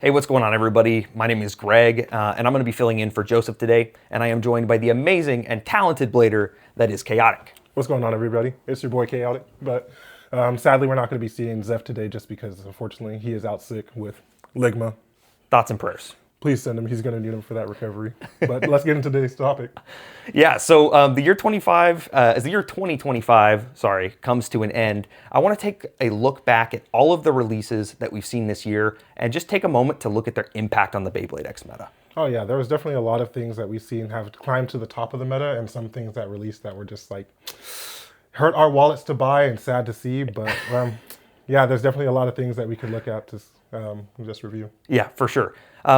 Hey, what's going on, everybody? My name is Greg, and I'm going to be filling in for Joseph today, and I am joined by the amazing and talented blader that is Khaeotic. What's going on, everybody? It's your boy Khaeotic, but sadly we're not going to be seeing Zeph today just because, unfortunately, he is out sick with ligma. Thoughts and prayers. Please send him. He's going to need him for that recovery. But let's get into today's topic. Yeah, so the year 2025, comes to an end, I want to take a look back at all of the releases that we've seen this year and just take a moment to look at their impact on the Beyblade X meta. Oh yeah, there was definitely a lot of things that we've seen have climbed to the top of the meta, and some things that released that were just like hurt our wallets to buy and sad to see. But yeah, there's definitely a lot of things that we could look at to just review. Yeah, for sure.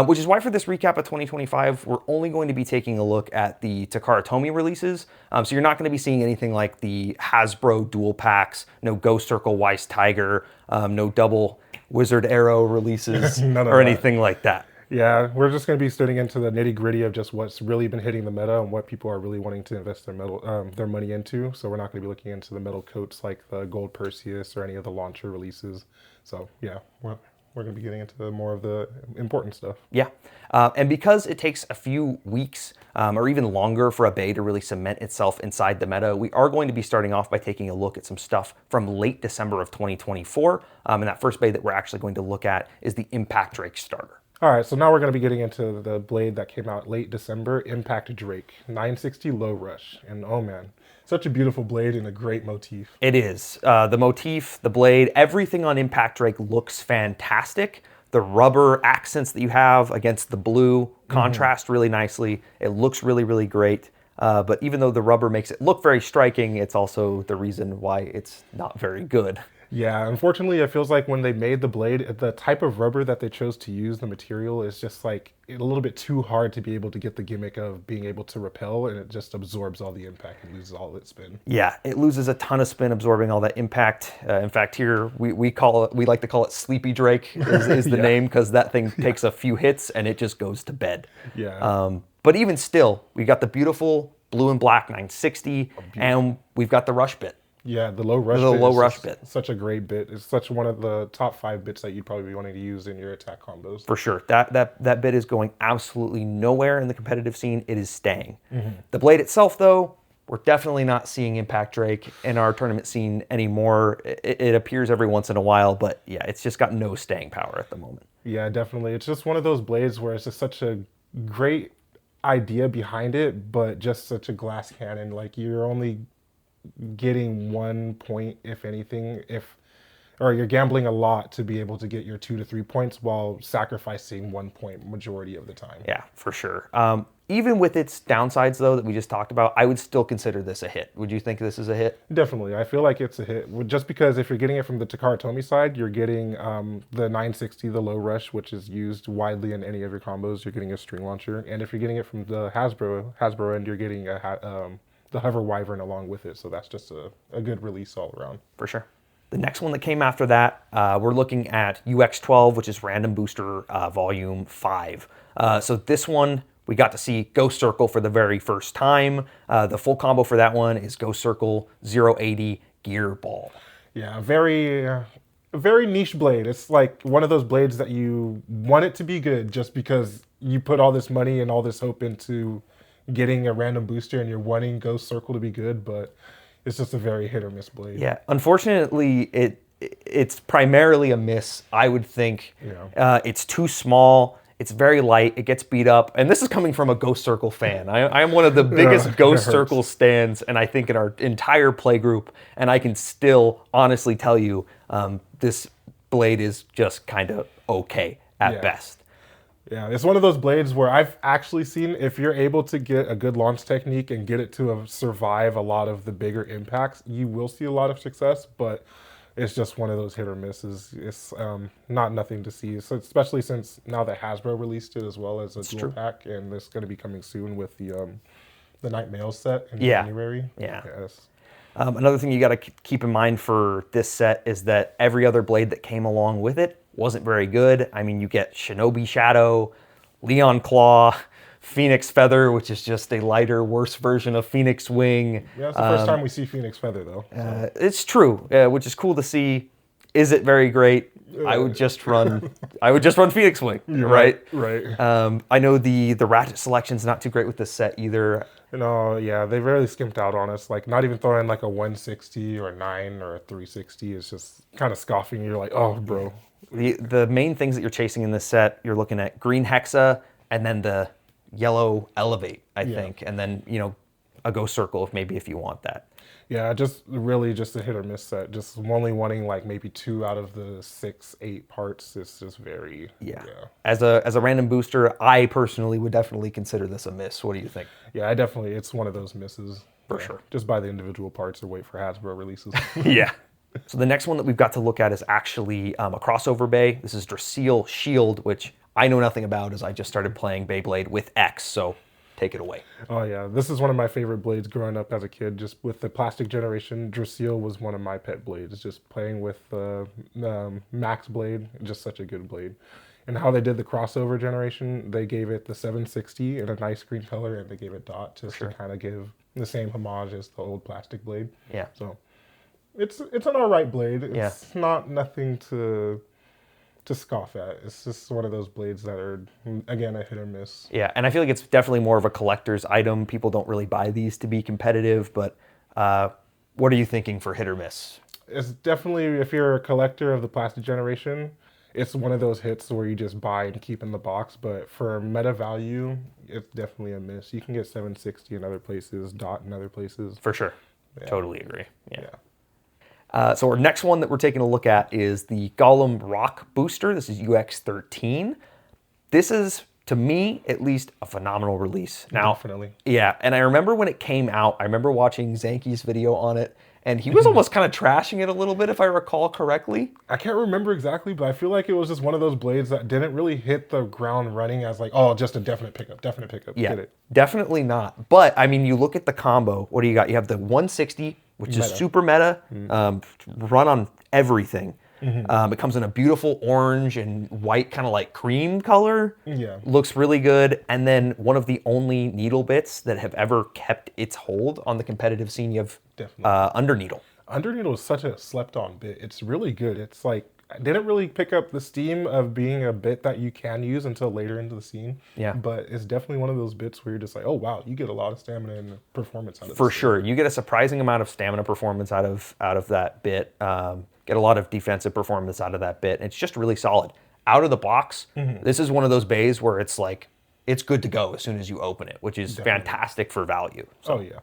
Which is why for this recap of 2025, we're only going to be taking a look at the Takara Tomy releases. So you're not going to be seeing anything like the Hasbro dual packs, no Ghost Circle Weiss Tiger, no double Wizard Arrow releases, or anything like that. Yeah, we're just going to be studying into the nitty gritty of just what's really been hitting the meta and what people are really wanting to invest their money into. So we're not going to be looking into the metal coats like the Gold Perseus or any of the launcher releases. So yeah, we're going to be getting into more of the important stuff. Yeah, and because it takes a few weeks or even longer for a bay to really cement itself inside the meta, we are going to be starting off by taking a look at some stuff from late December of 2024. And that first bay that we're actually going to look at is the Impact Drake starter. All right, so now we're going to be getting into the blade that came out late December, Impact Drake, 960 Low Rush. And oh man, such a beautiful blade and a great motif. It is. The motif, the blade, everything on Impact Drake looks fantastic. The rubber accents that you have against the blue contrast really nicely. It looks really, really great. But even though the rubber makes it look very striking, it's also the reason why it's not very good. Yeah, unfortunately, it feels like when they made the blade, the type of rubber that they chose to use, the material, is just like a little bit too hard to be able to get the gimmick of being able to repel, and it just absorbs all the impact and loses all its spin. Yeah, it loses a ton of spin, absorbing all that impact. In fact, here we like to call it Sleepy Drake is the name, because that thing takes a few hits and it just goes to bed. Yeah. But even still, we got the beautiful blue and black 960, and we've got the rush bit. Yeah, the low rush bit. The low rush bit. bit. Such a great bit. It's such one of the top 5 bits that you'd probably be wanting to use in your attack combos. For sure. That bit is going absolutely nowhere in the competitive scene. It is staying. The blade itself, though, we're definitely not seeing Impact Drake in our tournament scene anymore. It appears every once in a while, but yeah, it's just got no staying power at the moment. Yeah, definitely. It's just one of those blades where it's just such a great idea behind it, but just such a glass cannon. Like, you're only getting 1 point, if anything, or you're gambling a lot to be able to get your 2 to 3 points while sacrificing 1 point majority of the time. Yeah, for sure. Even with its downsides, though, that we just talked about, I would still consider this a hit. Would you think this is a hit? Definitely. I feel like it's a hit. Just because if you're getting it from the Takara Tomy side, you're getting the 960, the low rush, which is used widely in any of your combos. You're getting a string launcher. And if you're getting it from the Hasbro end, you're getting the Hover Wyvern along with it. So that's just a good release all around. For sure. The next one that came after that, we're looking at UX12, which is Random Booster Volume 5. So this one, we got to see Ghost Circle for the very first time. The full combo for that one is Ghost Circle, 080, Gear Ball. Yeah, a very niche blade. It's like one of those blades that you want it to be good just because you put all this money and all this hope into getting a random booster and you're wanting Ghost Circle to be good, but it's just a very hit or miss blade. Yeah, unfortunately, it's primarily a miss, I would think. Yeah. It's too small. It's very light. It gets beat up. And this is coming from a Ghost Circle fan. I am one of the biggest Ghost Circle stands, and I think in our entire play group. And I can still honestly tell you this blade is just kind of okay at best. Yeah, it's one of those blades where I've actually seen if you're able to get a good launch technique and get it to survive a lot of the bigger impacts, you will see a lot of success, but it's just one of those hit or misses. It's nothing to see, so especially since now that Hasbro released it as well as a dual pack, and it's going to be coming soon with the Night Mail set in January. Yeah. Yes. Another thing you got to keep in mind for this set is that every other blade that came along with it wasn't very good. I mean, you get Shinobi Shadow, Leon Claw, Phoenix Feather, which is just a lighter, worse version of Phoenix Wing. Yeah, it's the first time we see Phoenix Feather, though. It's true, which is cool to see. Is it very great? I would just run Phoenix Wing, right? Right. I know the ratchet selection's not too great with this set either. No, yeah, they really skimped out on us. Like, not even throwing like a 160 or 9 or a 360 is just kind of scoffing. You're like, oh, bro. The main things that you're chasing in this set, you're looking at green Hexa and then the yellow Elevate, I think, and then a Ghost Circle if you want that. Yeah, just really just a hit or miss set. Just only wanting like maybe 2 out of the 6, 8 parts. It's just very As a random booster, I personally would definitely consider this a miss. What do you think? Yeah, it's one of those misses for sure. Just buy the individual parts or wait for Hasbro releases. Yeah. So the next one that we've got to look at is actually a crossover bay. This is Draciel Shield, which I know nothing about as I just started playing Beyblade with X. So take it away. Oh yeah, this is one of my favorite blades growing up as a kid. Just with the plastic generation, Draciel was one of my pet blades. Just playing with Max blade, just such a good blade. And how they did the crossover generation, they gave it the 760 in a nice green color, and they gave it dot just to kind of give the same homage as the old plastic blade. Yeah. So it's an all right blade. It's not nothing to scoff at. It's just one of those blades that are, again, a hit or miss. Yeah, and I feel like it's definitely more of a collector's item. People don't really buy these to be competitive, but what are you thinking for hit or miss? It's definitely, if you're a collector of the plastic generation, it's one of those hits where you just buy and keep in the box, but for meta value, it's definitely a miss. You can get 760 in other places, dot in other places. For sure. Yeah. Totally agree. Yeah. So our next one that we're taking a look at is the Golem Rock Booster. This is UX13. This is, to me, at least a phenomenal release. Now, definitely. Yeah, and I remember when it came out, I remember watching Zanky's video on it, and he was almost kind of trashing it a little bit, if I recall correctly. I can't remember exactly, but I feel like it was just one of those blades that didn't really hit the ground running as like, oh, just a definite pickup. Yeah, Get it. Definitely not. But, I mean, you look at the combo. What do you got? You have the 160, which is super meta, run on everything. It comes in a beautiful orange and white kind of like cream color. Yeah. Looks really good. And then one of the only needle bits that have ever kept its hold on the competitive scene, you have Underneedle. Underneedle is such a slept-on bit. It's really good. It's like, I didn't really pick up the steam of being a bit that you can use until later into the scene. Yeah. But it's definitely one of those bits where you're just like, oh wow, you get a lot of stamina and performance out of it. For sure. You get a surprising amount of stamina performance out of that bit. Get a lot of defensive performance out of that bit. It's just really solid. Out of the box, this is one of those bays where it's like, it's good to go as soon as you open it, which is fantastic for value. So. Oh yeah.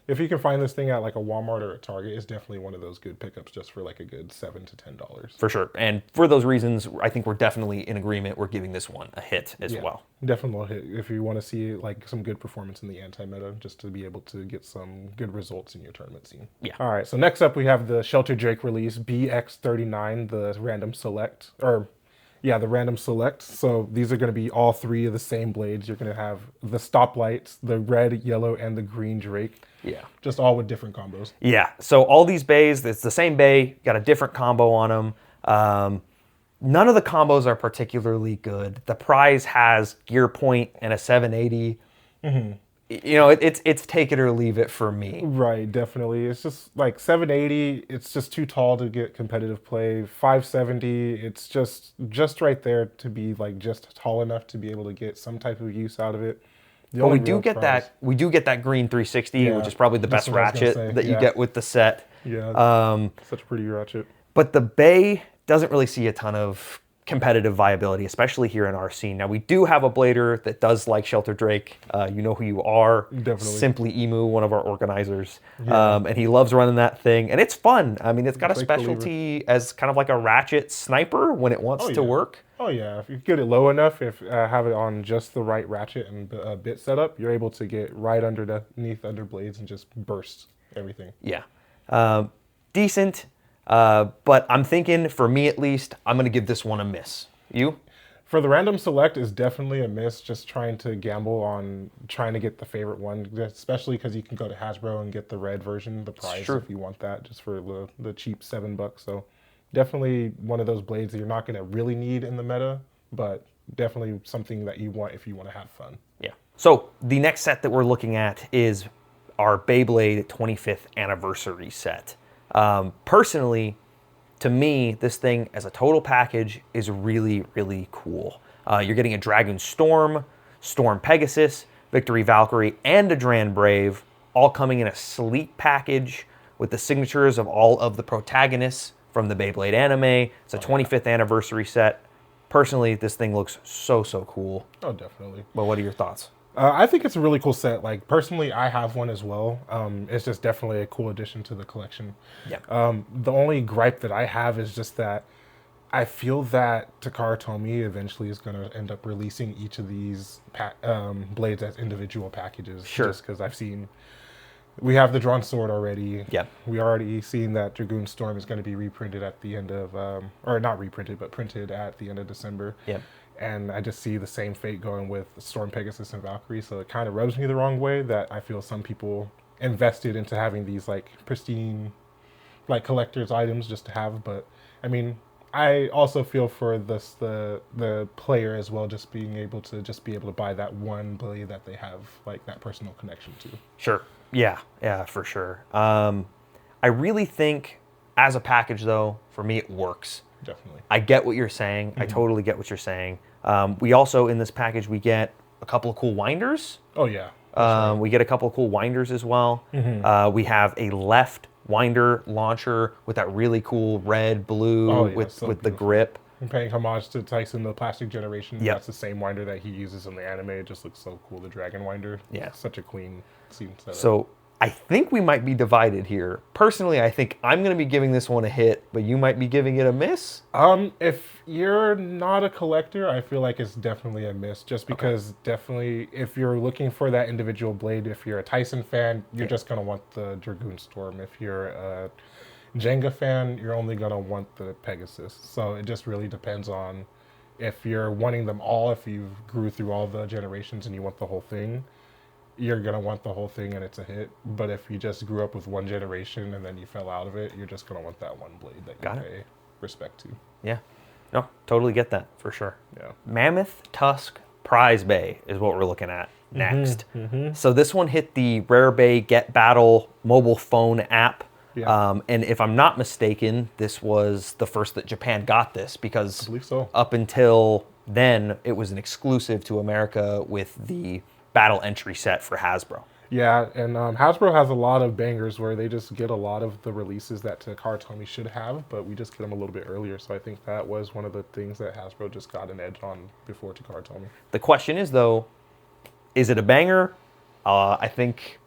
If you can find this thing at like a Walmart or a Target, it's definitely one of those good pickups just for like a good $7 to $10. For sure. And for those reasons, I think we're definitely in agreement. We're giving this one a hit as well. Definitely a hit if you want to see like some good performance in the anti-meta, just to be able to get some good results in your tournament scene. Yeah. All right. So next up, we have the Shelter Drake release, BX39, the random select, the random select. So these are going to be all 3 of the same blades. You're going to have the stoplights, the red, yellow, and the green Drake. Yeah. Just all with different combos. Yeah. So all these bays, it's the same bay, got a different combo on them. None of the combos are particularly good. The prize has Gear Point and a 780. You know, it's take it or leave it for me. Right, definitely. It's just like 780, it's just too tall to get competitive play. 570, it's just right there to be like just tall enough to be able to get some type of use out of it. But we do get that green 360, which is probably the best ratchet that you get with the set. Yeah. Such a pretty ratchet. But the bay doesn't really see a ton of competitive viability, especially here in our scene. Now, we do have a blader that does like Shelter Drake. You know who you are. Definitely. Simply Emu, one of our organizers. And he loves running that thing. And it's fun. I mean, it's got a specialty as kind of like a ratchet sniper when it wants to work. Oh yeah, if you get it low enough, have it on just the right ratchet and bit setup, you're able to get right underneath under blades and just burst everything. Yeah. Decent. But I'm thinking, for me at least, I'm going to give this one a miss. You? For the random select is definitely a miss, just trying to gamble on trying to get the favorite one, especially because you can go to Hasbro and get the red version, the prize, if you want that, just for the cheap $7. So definitely one of those blades that you're not going to really need in the meta, but definitely something that you want if you want to have fun. Yeah. So the next set that we're looking at is our Beyblade 25th anniversary set. Personally, to me, this thing as a total package is really, really cool. You're getting a Dragoon Storm, Storm Pegasus, Victory Valkyrie, and a Dran Brave, all coming in a sleek package with the signatures of all of the protagonists from the Beyblade anime. It's a 25th anniversary set. Personally, this thing looks so, so cool. Oh, definitely. But what are your thoughts? I think it's a really cool set. Like, personally, I have one as well. It's just definitely a cool addition to the collection. Yeah. The only gripe that I have is just that I feel that Takara Tomy eventually is going to end up releasing each of these blades as individual packages. Sure. Just because I've seen... We have the Drawn Sword already. Yeah. We already seen that Dragoon Storm is going to be reprinted at the end of... or not reprinted, but printed at the end of December. Yeah. And I just see the same fate going with Storm, Pegasus, and Valkyrie. So it kind of rubs me the wrong way that I feel some people invested into having these like pristine, like collector's items just to have. But I mean, I also feel for the player as well, just being able to buy that one blade that they have like that personal connection to. Sure. Yeah, for sure. I really think as a package though, for me it works. Definitely. I get what you're saying. I totally get what you're saying. We also, in this package, we get a couple of cool winders. Oh, yeah. We get a couple of cool winders as well. We have a left winder launcher with that really cool red, blue with the grip. I'm paying homage to Tyson, the Plastic Generation. Yep. That's the same winder that he uses in the anime. It just looks so cool, the Dragon Winder. Yeah. Such a clean scene setup. So I think we might be divided here. Personally, I think I'm going to be giving this one a hit, but you might be giving it a miss. If you're not a collector, I feel like it's definitely a miss. Just because definitely, if you're looking for that individual blade, if you're a Tyson fan, you're just going to want the Dragoon Storm. If you're a Jenga fan, you're only going to want the Pegasus. So it just really depends on if you're wanting them all, if you grew through all the generations and you want the whole thing. You're going to want the whole thing and it's a hit. But if you just grew up with one generation and then you fell out of it, you're just going to want that one blade that you pay respect to. Yeah. No, totally get that for sure. Yeah. Mammoth, Tusk, Prize Bay is what we're looking at next. So this one hit the Rare Bay Get Battle mobile phone app. Yeah. And if I'm not mistaken, this was the first that Japan got this because I believe so. Up until then, it was an exclusive to America with the battle entry set for Hasbro. Yeah, and Hasbro has a lot of bangers where they just get a lot of the releases that Takara Tomy should have, but we just get them a little bit earlier. So I think that was one of the things that Hasbro just got an edge on before Takara Tomy. The question is, though, is it a banger? I think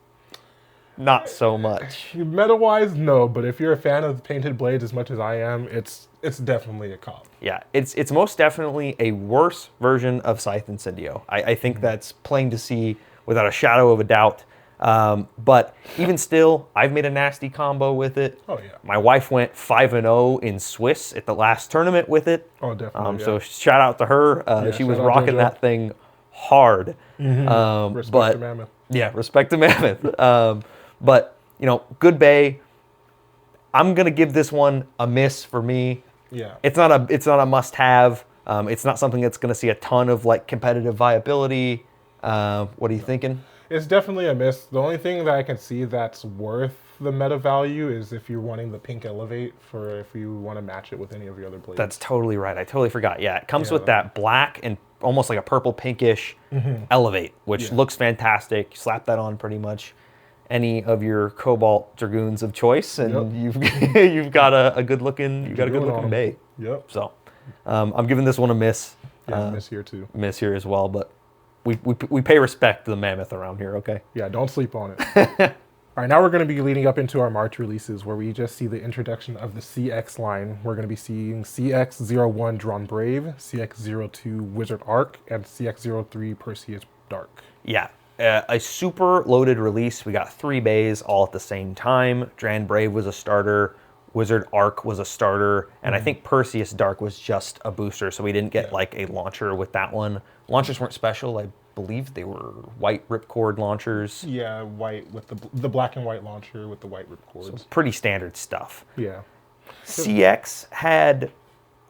not so much. Meta-wise, no, but if you're a fan of Painted Blades as much as I am, it's definitely a cop. Yeah, it's most definitely a worse version of Scythe Incendio. I think that's plain to see without a shadow of a doubt. But even still, I've made a nasty combo with it. Oh, yeah. My wife went 5-0 in Swiss at the last tournament with it. Oh, definitely. So shout out to her. She was rocking that thing hard. Respect to Mammoth. Yeah, respect to Mammoth. But, you know, good Bay. I'm going to give this one a miss for me. Yeah. It's not a must-have. It's not something that's going to see a ton of like competitive viability. What are you thinking? It's definitely a miss. The only thing that I can see that's worth the meta value is if you're wanting the pink Elevate for if you want to match it with any of your other blades. That's totally right. I totally forgot. Yeah, it comes with that black and almost like a purple pinkish Elevate, which looks fantastic. You slap that on pretty much any of your Cobalt Dragoons of choice, and you've got a good looking Bay. Yep. So I'm giving this one a miss. Yeah, miss here too. Miss here as well, but we pay respect to the Mammoth around here. Okay. Yeah, don't sleep on it. All right, now we're going to be leading up into our March releases where we just see the introduction of the CX line. We're going to be seeing CX01 Drawn Brave, CX02 Wizard Arc, and CX03 Perseus Dark. Yeah, a super loaded release. We got 3 bays all at the same time. Dran Brave was a starter, Wizard Arc was a starter, and I think Perseus Dark was just a booster, so we didn't get like a launcher with that one. Launchers weren't special. I believe they were white ripcord launchers. Yeah, white with the black and white launcher with the white ripcords. So pretty standard stuff. Yeah. CX had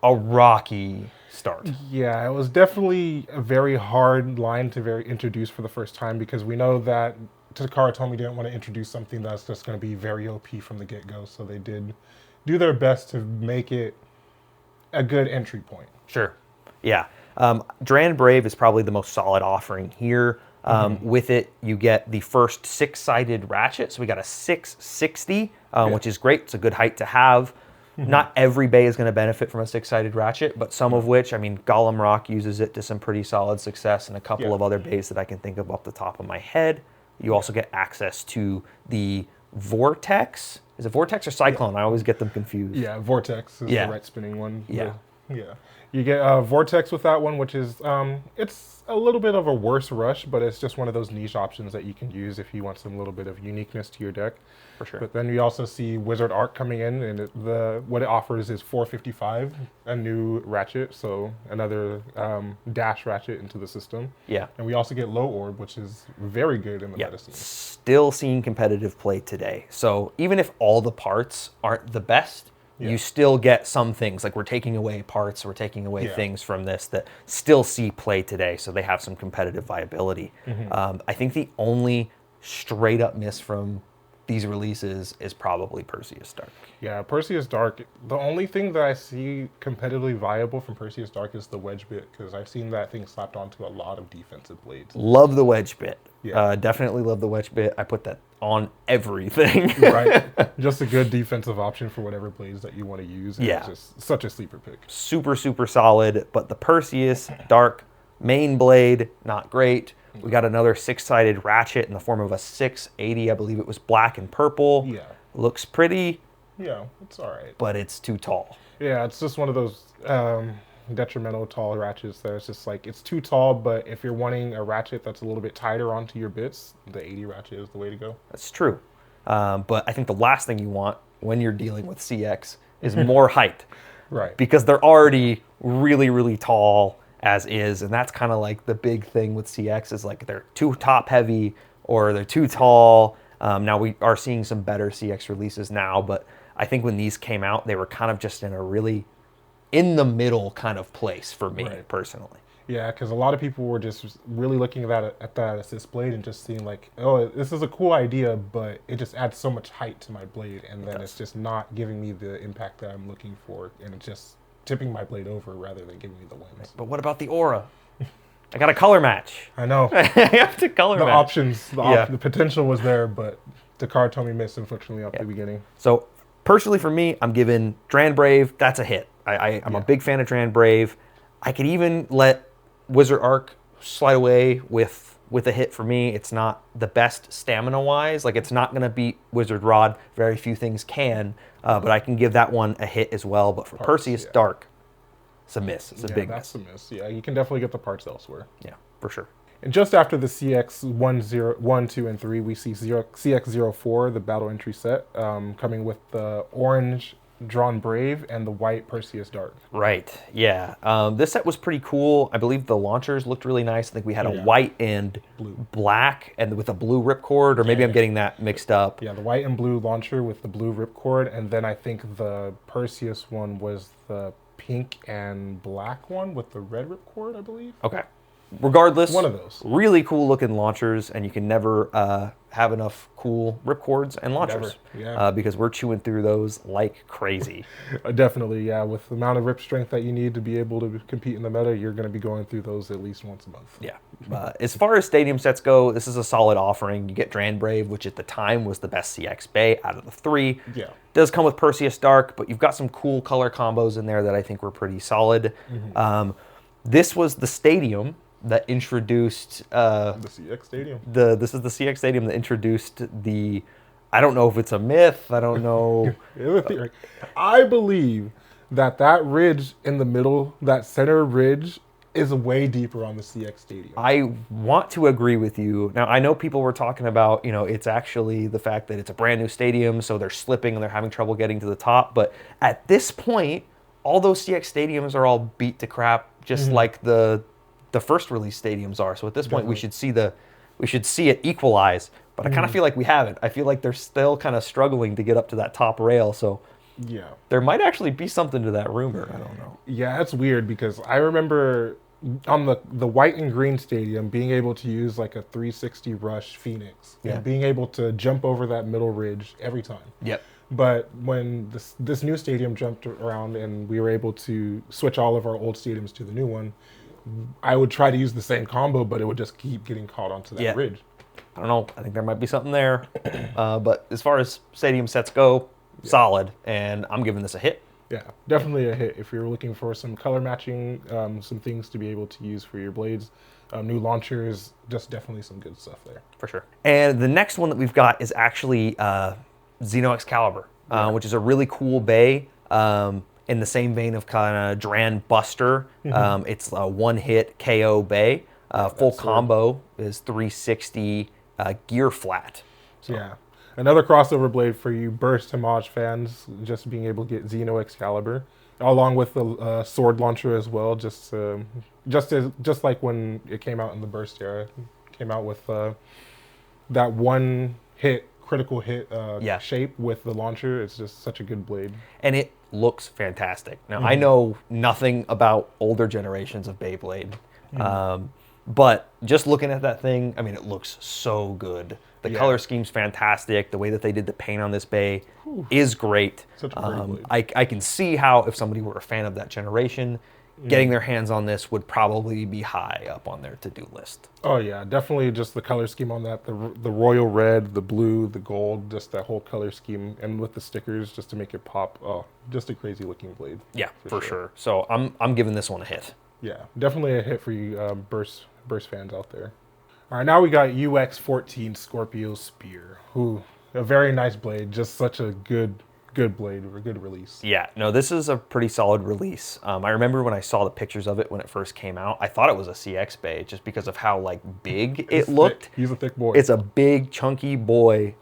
a rocky start. Yeah, it was definitely a very hard line to introduce for the first time because we know that Takara Tomy didn't want to introduce something that's just going to be very OP from the get-go, so they did do their best to make it a good entry point. Sure. Yeah. Dran Brave is probably the most solid offering here. With it, you get the first 6-sided ratchet. So we got a 660, which is great. It's a good height to have. Not every bay is going to benefit from a 6-sided ratchet, but some of which, I mean, Golem Rock uses it to some pretty solid success, and a couple of other bays that I can think of off the top of my head. You also get access to the Vortex. Is it Vortex or Cyclone? I always get them confused. Yeah, Vortex is the right spinning one. Yeah. You get Vortex with that one, which is, it's a little bit of a worse rush, but it's just one of those niche options that you can use if you want some little bit of uniqueness to your deck. For sure. But then we also see Wizard Arc coming in, and what it offers is 455, a new ratchet, so another dash ratchet into the system. Yeah. And we also get Low Orb, which is very good in the meta scene. Still seeing competitive play today. So even if all the parts aren't the best, you still get some things. Like we're taking away parts, we're taking away things from this that still see play today. So they have some competitive viability. I think the only straight up miss from these releases is probably Perseus Dark. Yeah, Perseus Dark. The only thing that I see competitively viable from Perseus Dark is the wedge bit, because I've seen that thing slapped onto a lot of defensive blades. Love the wedge bit. Yeah. Definitely love the wedge bit. I put that on everything. Right. Just a good defensive option for whatever blades that you want to use. And it's just such a sleeper pick. Super, super solid. But the Perseus Dark main blade, not great. We got another 6-sided ratchet in the form of a 680. I believe it was black and purple. Yeah. Looks pretty. Yeah, it's all right. But it's too tall. Yeah, it's just one of those detrimental tall ratchets that it's just like, it's too tall, but if you're wanting a ratchet that's a little bit tighter onto your bits, the 80 ratchet is the way to go. That's true. But I think the last thing you want when you're dealing with CX is more height. Right. Because they're already really, really tall as is, and that's kind of like the big thing with CX is like they're too top heavy or they're too tall. Now we are seeing some better CX releases now, but I think when these came out, they were kind of just in a really in the middle kind of place for me personally. Yeah, because a lot of people were just really looking at that assist blade and just seeing like, oh, this is a cool idea, but it just adds so much height to my blade, and then it's just not giving me the impact that I'm looking for, and it's just tipping my blade over rather than giving me the wins. But what about the aura? I got a color match. I know. I have to color match. The options, the potential was there, but the card told me miss, unfortunately, at the beginning. So personally for me, I'm giving Dran Brave, that's a hit. I'm a big fan of Dran Brave. I could even let Wizard Arc slide away with a hit for me. It's not the best stamina-wise. Like, it's not going to beat Wizard Rod. Very few things can. But I can give that one a hit as well. But for Perseus Dark, it's a miss. It's a big miss. That's a miss. Yeah, you can definitely get the parts elsewhere. Yeah, for sure. And just after the CX 1, 2, and 3, we see CX04, the battle entry set, coming with the orange Drawn Brave and the white Perseus Dark. Right, yeah. This set was pretty cool. I believe the launchers looked really nice. I think we had a white and black and with a blue ripcord, or maybe I'm getting that mixed up. Yeah, the white and blue launcher with the blue ripcord, and then I think the Perseus one was the pink and black one with the red ripcord, I believe. Okay. Regardless, one of those really cool looking launchers, and you can never have enough cool ripcords and launchers. Because we're chewing through those like crazy. Definitely, yeah. With the amount of rip strength that you need to be able to compete in the meta, you're going to be going through those at least once a month. Yeah. As far as stadium sets go, this is a solid offering. You get Dran Brave, which at the time was the best CX Bay out of the 3. Yeah. Does come with Perseus Dark, but you've got some cool color combos in there that I think were pretty solid. This was the stadium that introduced the CX Stadium. This is the CX Stadium that introduced the. I don't know if it's a myth. I don't know. I believe that ridge in the middle, that center ridge, is way deeper on the CX Stadium. I want to agree with you. Now, I know people were talking about, it's actually the fact that it's a brand new stadium, so they're slipping and they're having trouble getting to the top. But at this point, all those CX stadiums are all beat to crap, just like the first release stadiums are. So at this point, we should see it equalize. But I kind of feel like we haven't. I feel like they're still kind of struggling to get up to that top rail. So yeah, there might actually be something to that rumor. I don't know. Yeah, that's weird because I remember on the white and green stadium being able to use like a 360 rush Phoenix and being able to jump over that middle ridge every time. Yep. But when this new stadium jumped around and we were able to switch all of our old stadiums to the new one, I would try to use the same combo, but it would just keep getting caught onto that Yeah. ridge. I don't know. I think there might be something there. But as far as stadium sets go, solid. And I'm giving this a hit. Yeah, definitely a hit if you're looking for some color matching, some things to be able to use for your blades, new launchers, just definitely some good stuff there. For sure. And the next one that we've got is actually Xeno Excalibur, which is a really cool bay in the same vein of kind of Dran Buster. It's a one-hit KO bay. Full combo is 360 gear flat. So. Yeah. Another crossover blade for you Burst Homage fans, just being able to get Xeno Excalibur, along with the sword launcher as well, just like when it came out in the Burst era. It came out with that one hit, critical hit shape with the launcher. It's just such a good blade. And it looks fantastic. Now, I know nothing about older generations of Beyblade, but just looking at that thing, I mean, it looks so good. The color scheme's fantastic. The way that they did the paint on this bay is great. Such a great blade. I can see how if somebody were a fan of that generation, getting their hands on this would probably be high up on their to-do list. Oh yeah, definitely just the color scheme on that, the royal red, the blue, the gold, just that whole color scheme, and with the stickers just to make it pop. Oh, just a crazy looking blade. Yeah, for sure. So I'm giving this one a hit. Yeah, definitely a hit for you Burst fans out there. All right, now we got UX14 Scorpio Spear. Ooh, a very nice blade, just such a good blade, or a good release. Yeah, no, this is a pretty solid release. I remember when I saw the pictures of it when it first came out, I thought it was a CX bay just because of how like big it looked. Thick. He's a thick boy. It's a big, chunky boy,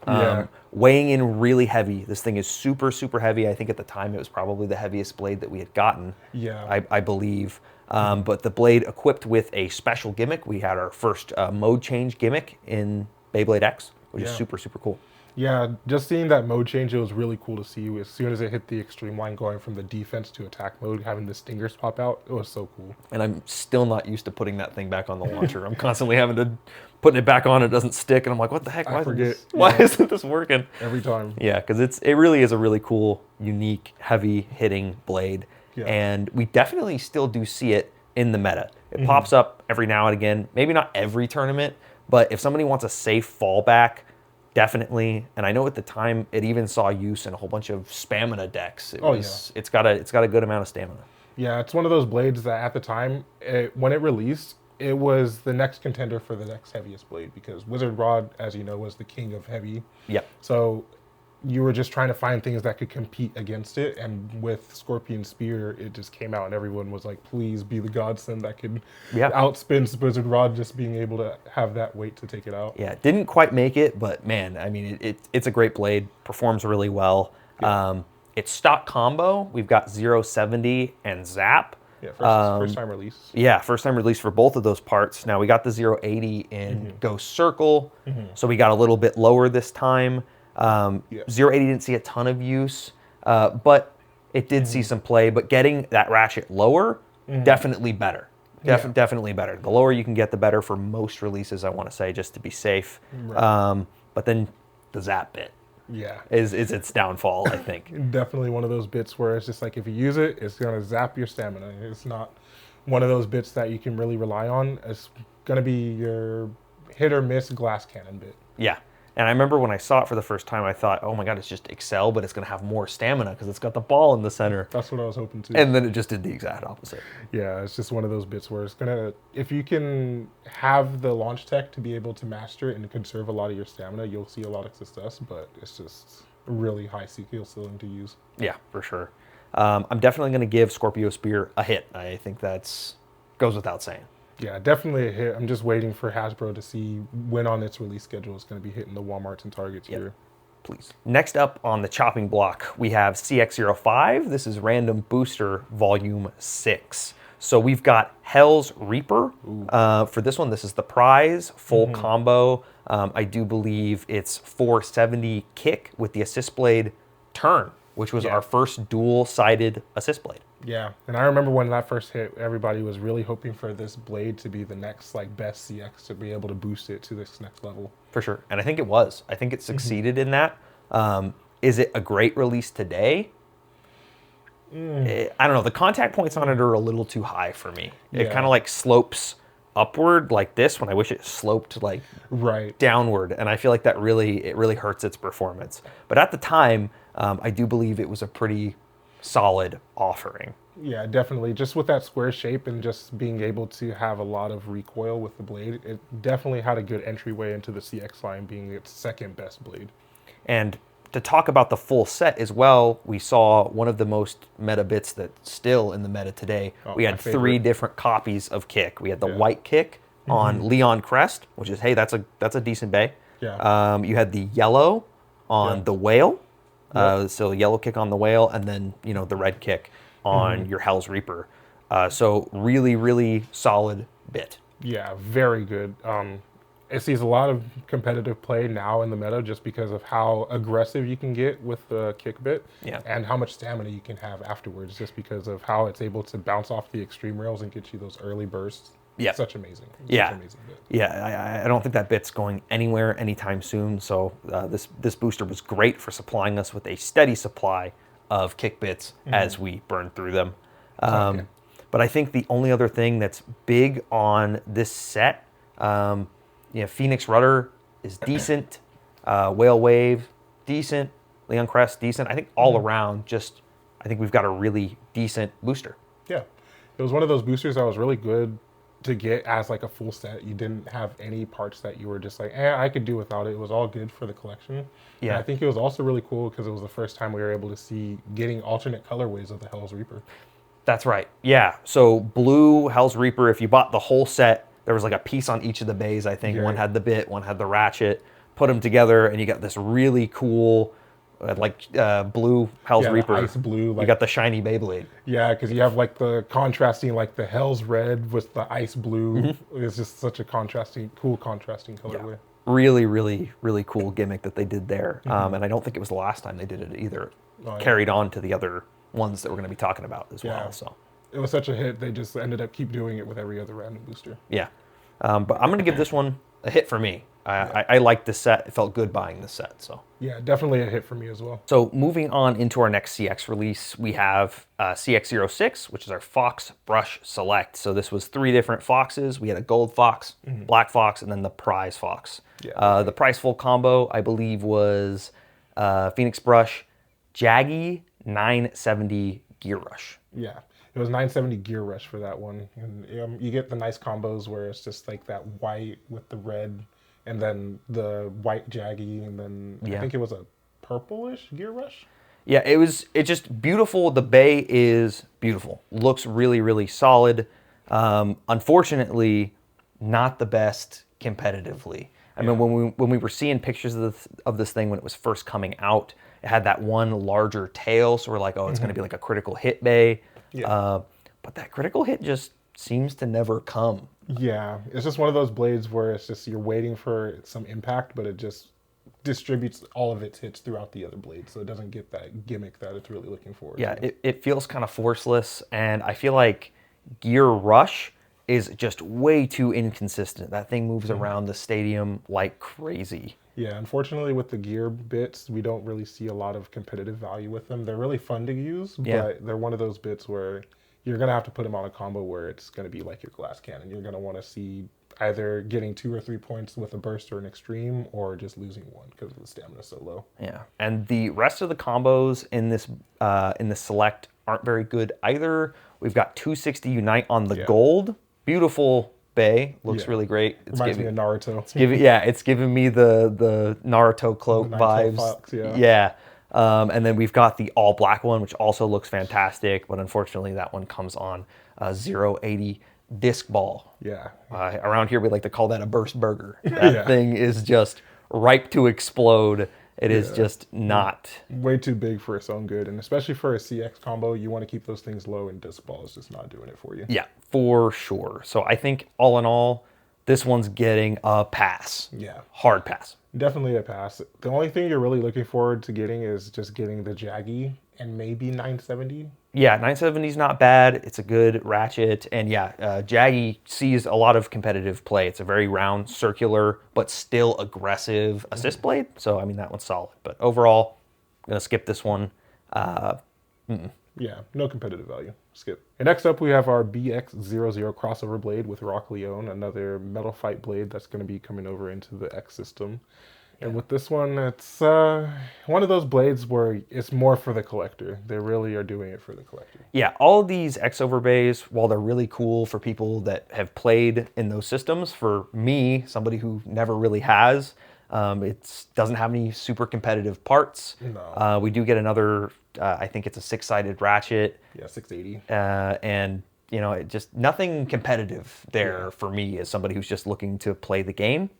weighing in really heavy. This thing is super, super heavy. I think at the time it was probably the heaviest blade that we had gotten. Yeah, I believe. But the blade equipped with a special gimmick. We had our first mode change gimmick in Beyblade X, which is super, super cool. Yeah, just seeing that mode change, it was really cool to see. As soon as it hit the extreme line, going from the defense to attack mode, having the stingers pop out, it was so cool. And I'm still not used to putting that thing back on the launcher. I'm constantly having to putting it back on. It doesn't stick, and I'm like, what the heck? Why isn't this working? Every time. Yeah, because it really is a really cool, unique, heavy hitting blade. Yeah. And we definitely still do see it in the meta. It pops up every now and again. Maybe not every tournament, but if somebody wants a safe fallback, definitely. And I know at the time it even saw use in a whole bunch of stamina decks. It's got a good amount of stamina. Yeah, it's one of those blades that at the time, when it released, it was the next contender for the next heaviest blade, because Wizard Rod, as you know, was the king of heavy. Yep. So you were just trying to find things that could compete against it, and with Scorpion Spear, it just came out and everyone was like, please be the godsend that could outspin Wizard Rod, just being able to have that weight to take it out. Yeah, didn't quite make it, but man, I mean, it's a great blade, performs really well. Yeah. It's stock combo. We've got 070 and Zap. Yeah, first time release. Yeah, first time release for both of those parts. Now we got the 080 in Ghost Circle, so we got a little bit lower this time. 080 didn't see a ton of use, but it did see some play. But getting that ratchet lower, definitely better. Definitely better. The lower you can get, the better for most releases, I want to say, just to be safe. Right. But then the Zap bit is its downfall, I think. Definitely one of those bits where it's just like, if you use it, it's going to zap your stamina. It's not one of those bits that you can really rely on. It's going to be your hit or miss glass cannon bit. Yeah. And I remember when I saw it for the first time, I thought, oh my God, it's just Excel, but it's going to have more stamina because it's got the ball in the center. That's what I was hoping to. And then it just did the exact opposite. Yeah, it's just one of those bits where it's going to, if you can have the launch tech to be able to master it and conserve a lot of your stamina, you'll see a lot of success, but it's just a really high skill ceiling to use. Yeah, for sure. I'm definitely going to give Scorpio Spear a hit. I think that's goes without saying. Yeah, definitely a hit. I'm just waiting for Hasbro to see when on its release schedule it's going to be hitting the Walmarts and Targets here. Please. Next up on the chopping block, we have CX05. This is Random Booster Volume 6. So we've got Hell's Reaper. For this one, this is the prize, full combo. I do believe it's 470 kick with the assist blade turn, which was our first dual-sided assist blade. Yeah, and I remember when that first hit, everybody was really hoping for this blade to be the next best CX to be able to boost it to this next level. For sure, and I think it was. I think it succeeded in that. Is it a great release today? I don't know. The contact points on it are a little too high for me. It Yeah. kind of like slopes upward like this when I wish it sloped like Right. downward, and I feel like that really hurts its performance. But at the time, I do believe it was a pretty solid offering. Yeah, definitely. Just with that square shape and just being able to have a lot of recoil with the blade, it definitely had a good entryway into the CX line, being its second best blade. And to talk about the full set as well, we saw one of the most meta bits that's still in the meta today. We my had favorite. 3 different copies of kick. We had the Yeah. white kick on Leon Crest, which is, hey, that's a decent bay. Yeah. You had the yellow on Yeah. the whale, so yellow kick on the whale, and then the red kick on your Hell's Reaper. So really solid bit. Yeah, very good. It sees a lot of competitive play now in the meta just because of how aggressive you can get with the kick bit, Yeah. and how much stamina you can have afterwards, just because of how it's able to bounce off the extreme rails and get you those early bursts. Yeah. Such amazing. Yeah, Such amazing bit. yeah. I don't think that bit's going anywhere anytime soon. So this booster was great for supplying us with a steady supply of kick bits as we burn through them. Yeah. But I think the only other thing that's big on this set, Phoenix Rudder is decent, Whale Wave decent, Leon Crest decent. I think all around, I think we've got a really decent booster. Yeah, it was one of those boosters that was really good to get as like a full set. You didn't have any parts that you were just like, I could do without it. It was all good for the collection. Yeah. And I think it was also really cool because it was the first time we were able to see getting alternate colorways of the Hell's Reaper. That's right. Yeah. So blue Hell's Reaper, if you bought the whole set, there was like a piece on each of the bays, I think. Yeah. One had the bit, one had the ratchet. Put them together, and you got this really cool, blue Hell's Yeah, the Reaper. ice blue, You got the shiny Beyblade. Yeah, because you have like the contrasting, like the Hell's Red with the ice blue. It's just such a cool contrasting colorway. Really cool gimmick that they did there. And I don't think it was the last time they did it either. Oh, yeah. Carried on to the other ones that we're going to be talking about as Yeah. well. So It was such a hit, they just ended up keep doing it with every other random booster. yeah. But I'm going to give this one a hit for me. I liked this set. It felt good buying this set. Yeah, definitely a hit for me as well. So moving on into our next CX release, we have CX06, which is our Fox Brush Select. So this was 3 different foxes. We had a gold fox, black fox, and then the prize fox. Yeah. The prize full combo, I believe, was Phoenix Brush, Jaggy, 970 Gear Rush. Yeah, it was 970 Gear Rush for that one. And you get the nice combos where it's just like that white with the red, and then the white Jaggy, and then I think it was a purplish Gear Rush. Yeah, it's just beautiful. The bay is beautiful. Looks really solid. Unfortunately, not the best competitively. I mean, when we were seeing pictures of this thing when it was first coming out, it had that one larger tail, so we're like, oh, it's going to be like a critical hit bay. Yeah. But that critical hit just seems to never come. Yeah, it's just one of those blades where it's just you're waiting for some impact, but it just distributes all of its hits throughout the other blades, so it doesn't get that gimmick that it's really looking for. Yeah, it feels kind of forceless, and I feel like Gear Rush is just way too inconsistent. That thing moves around the stadium like crazy. Yeah, unfortunately with the gear bits, we don't really see a lot of competitive value with them. They're really fun to use, but they're one of those bits where you're going to have to put them on a combo where it's going to be like your glass cannon. You're going to want to see either getting 2 or 3 points with a burst or an extreme, or just losing 1 because the stamina is so low. Yeah, and the rest of the combos in this select aren't very good either. We've got 260 Unite on the gold. Beautiful bay. Looks really great. Reminds me of Naruto. It's giving me the Naruto cloak vibes. Fox, And then we've got the all black one, which also looks fantastic, but unfortunately that one comes on 080 disc ball. Yeah. Around here we like to call that a burst burger. That thing is just ripe to explode. It is just not. Way too big for its own good, and especially for a CX combo, you want to keep those things low, and disc ball is just not doing it for you. Yeah, for sure. So I think all in all, this one's getting a pass. Yeah. Hard pass. Definitely a pass. The only thing you're really looking forward to getting is just getting the Jaggy and maybe 970. Yeah, 970 is not bad. It's a good ratchet. And Jaggy sees a lot of competitive play. It's a very round, circular, but still aggressive assist blade. So, I mean, that one's solid. But overall, gonna skip this one. Yeah, no competitive value. Skip. And next up, we have our BX00 crossover blade with Rock Leone, another metal fight blade that's going to be coming over into the X system. And with this one, it's one of those blades where it's more for the collector. They really are doing it for the collector. Yeah, all of these X overbays, while they're really cool for people that have played in those systems, for me, somebody who never really has, it doesn't have any super competitive parts. No. We do get another, I think it's a 6-sided ratchet. Yeah, 680. And, you know, it just nothing competitive there for me as somebody who's just looking to play the game.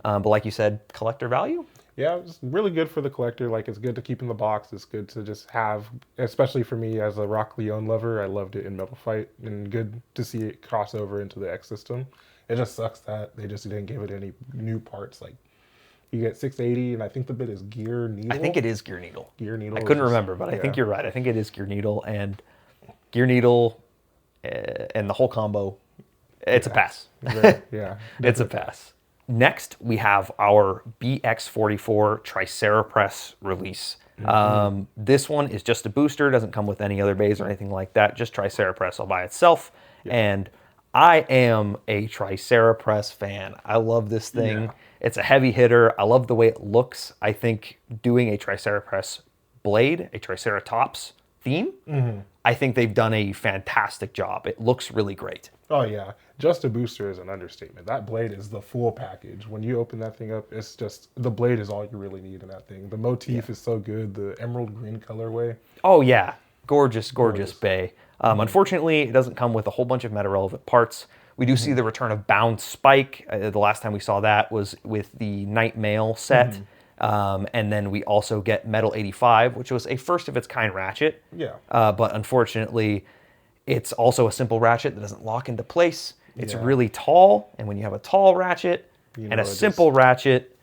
But like you said, collector value? Yeah, it's really good for the collector. Like, it's good to keep in the box. It's good to just have, especially for me as a Rock Leone lover. I loved it in Metal Fight, and good to see it cross over into the X system. It just sucks that they just didn't give it any new parts. Like, you get 680, and I think the bit is Gear Needle. I think it is Gear Needle. Gear Needle. I couldn't remember, but I think you're right. I think it is Gear Needle, and Gear Needle and the whole combo, it's a pass. Yeah. It's a pass. Next, we have our BX44 Tricera Press release. This one is just a booster, doesn't come with any other bays or anything like that, just Tricera Press all by itself. And I am a Tricera Press fan. I love this thing. Yeah. It's a heavy hitter. I love the way it looks. I think doing a Tricera Press blade, a Triceratops theme, I think they've done a fantastic job. It looks really great. Oh, yeah. Just a booster is an understatement. That blade is the full package. When you open that thing up, it's just, the blade is all you really need in that thing. The motif is so good. The emerald green colorway. Oh, yeah. Gorgeous, gorgeous bay. Unfortunately, it doesn't come with a whole bunch of meta-relevant parts. We do see the return of Bound Spike. The last time we saw that was with the Night Mail set. And then we also get Metal 85, which was a first-of-its-kind ratchet. Yeah. But unfortunately, it's also a simple ratchet that doesn't lock into place. It's really tall, and when you have a tall ratchet and a simple ratchet,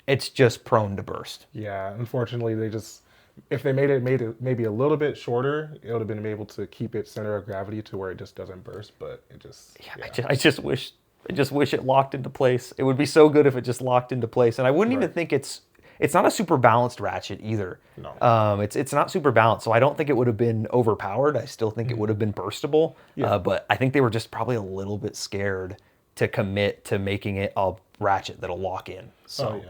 it's just prone to burst. Yeah, unfortunately, they just, if they made it maybe a little bit shorter, it would have been able to keep its center of gravity to where it just doesn't burst, but it just... Yeah. I just wish it locked into place. It would be so good if it just locked into place, and I wouldn't even think it's not a super balanced ratchet either. No. It's not super balanced, so I don't think it would have been overpowered. I still think it would have been burstable. But I think they were just probably a little bit scared to commit to making it a ratchet that'll lock in. So,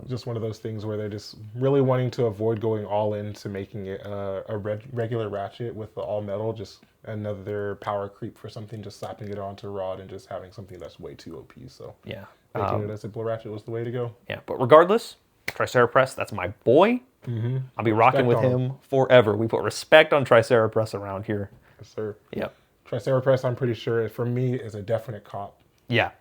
just one of those things where they're just really wanting to avoid going all into making it a regular ratchet with the all metal, just another power creep for something, just slapping it onto a rod and just having something that's way too OP. So making it a simple ratchet was the way to go. Yeah, but regardless, Tricera Press, that's my boy. I'll be rocking with him forever. We put respect on Tricera Press around here. Yes, sir. Yep. Tricera Press, I'm pretty sure, for me, is a definite cop. Yeah.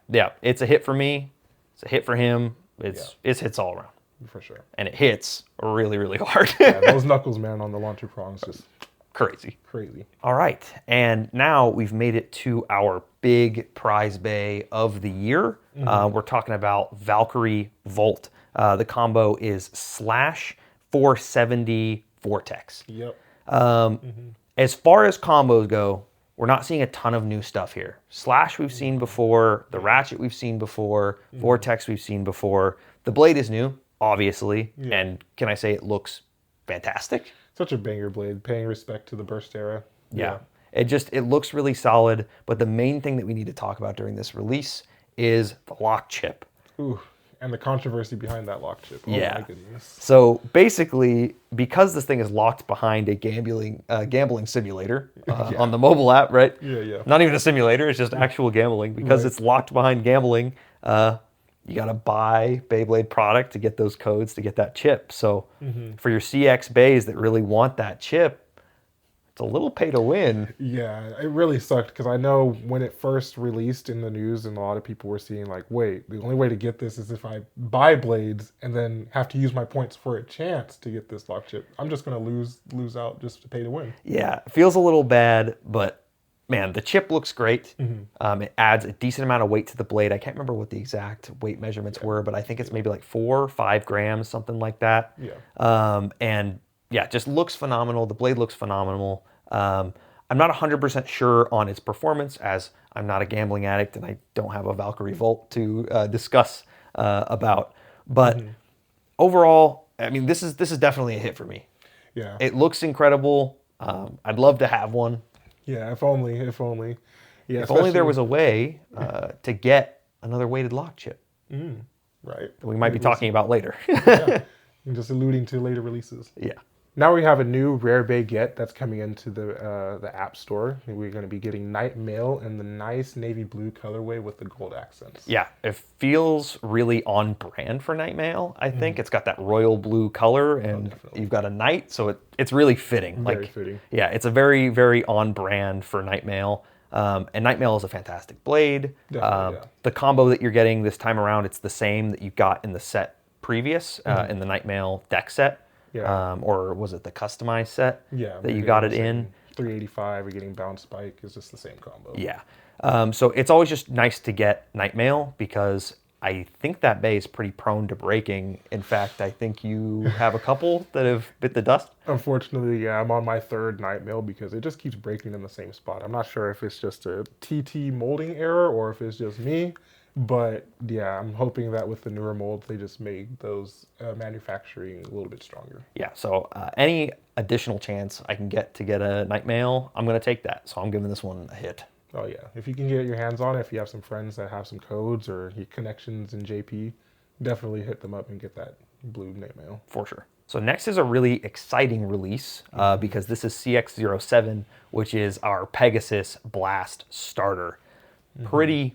It's a hit for me. It's a hit for him. It's hits all around. For sure. And it hits really, really hard. Those knuckles, man, on the launcher prongs, just crazy. All right. And now we've made it to our big prize bay of the year. We're talking about Valkyrie Volt. The combo is Slash 470 Vortex. Yep. As far as combos go, we're not seeing a ton of new stuff here. Slash we've seen before, the Ratchet we've seen before, Vortex we've seen before. The Blade is new, obviously, and can I say it looks fantastic? Such a banger blade, paying respect to the Burst era. Yeah. It looks really solid, but the main thing that we need to talk about during this release is the lock chip. Ooh, and the controversy behind that lock chip. Oh my goodness. So basically, because this thing is locked behind a gambling simulator on the mobile app, right? Yeah. Not even a simulator, it's just actual gambling. Because it's locked behind gambling, you got to buy Beyblade product to get those codes to get that chip. So for your CX bays that really want that chip, it's a little pay to win. Yeah, it really sucked because I know when it first released in the news and a lot of people were seeing like, wait, the only way to get this is if I buy blades and then have to use my points for a chance to get this lock chip. I'm just going to lose out just to pay to win. Yeah, it feels a little bad, but man, the chip looks great. It adds a decent amount of weight to the blade. I can't remember what the exact weight measurements were, but I think it's maybe like 4 or 5 grams, something like that. And yeah, just looks phenomenal. The blade looks phenomenal. I'm not 100% sure on its performance, as I'm not a gambling addict and I don't have a Valkyrie Volt to discuss about. But overall, I mean, this is definitely a hit for me. Yeah. It looks incredible. I'd love to have one. Yeah, if only. Yeah, If only there was a way to get another weighted lock chip right. that we might be talking about later. Yeah. I'm just alluding to later releases. Yeah. Now we have a new rare Baguette that's coming into the App Store. We're going to be getting Night Mail in the nice navy blue colorway with the gold accents. Yeah, it feels really on brand for Night Mail, I think. It's got that royal blue color, and you've got a knight, so it's really fitting. Very fitting. Yeah, it's a very, very on brand for Night Mail. And Night Mail is a fantastic blade. Definitely, yeah. The combo that you're getting this time around, it's the same that you got in the set previous, in the Night Mail deck set. Yeah. Or was it the customized set Yeah, that you got it in? 385, we're getting Bound Spike, is just the same combo. Yeah. So it's always just nice to get Night Mail because I think that bay is pretty prone to breaking. In fact, I think you have a couple that have bit the dust. Unfortunately, yeah, I'm on my third Night Mail because it just keeps breaking in the same spot. I'm not sure if it's just a TT molding error or if it's just me. But yeah, I'm hoping that with the newer molds, they just made those manufacturing a little bit stronger. Yeah, so any additional chance I can get to get a Night Mail, I'm going to take that. So I'm giving this one a hit. Oh yeah, if you can get your hands on it, if you have some friends that have some codes or your connections in JP, definitely hit them up and get that blue Night Mail. For sure. So next is a really exciting release because this is CX-07, which is our Pegasus Blast starter. Pretty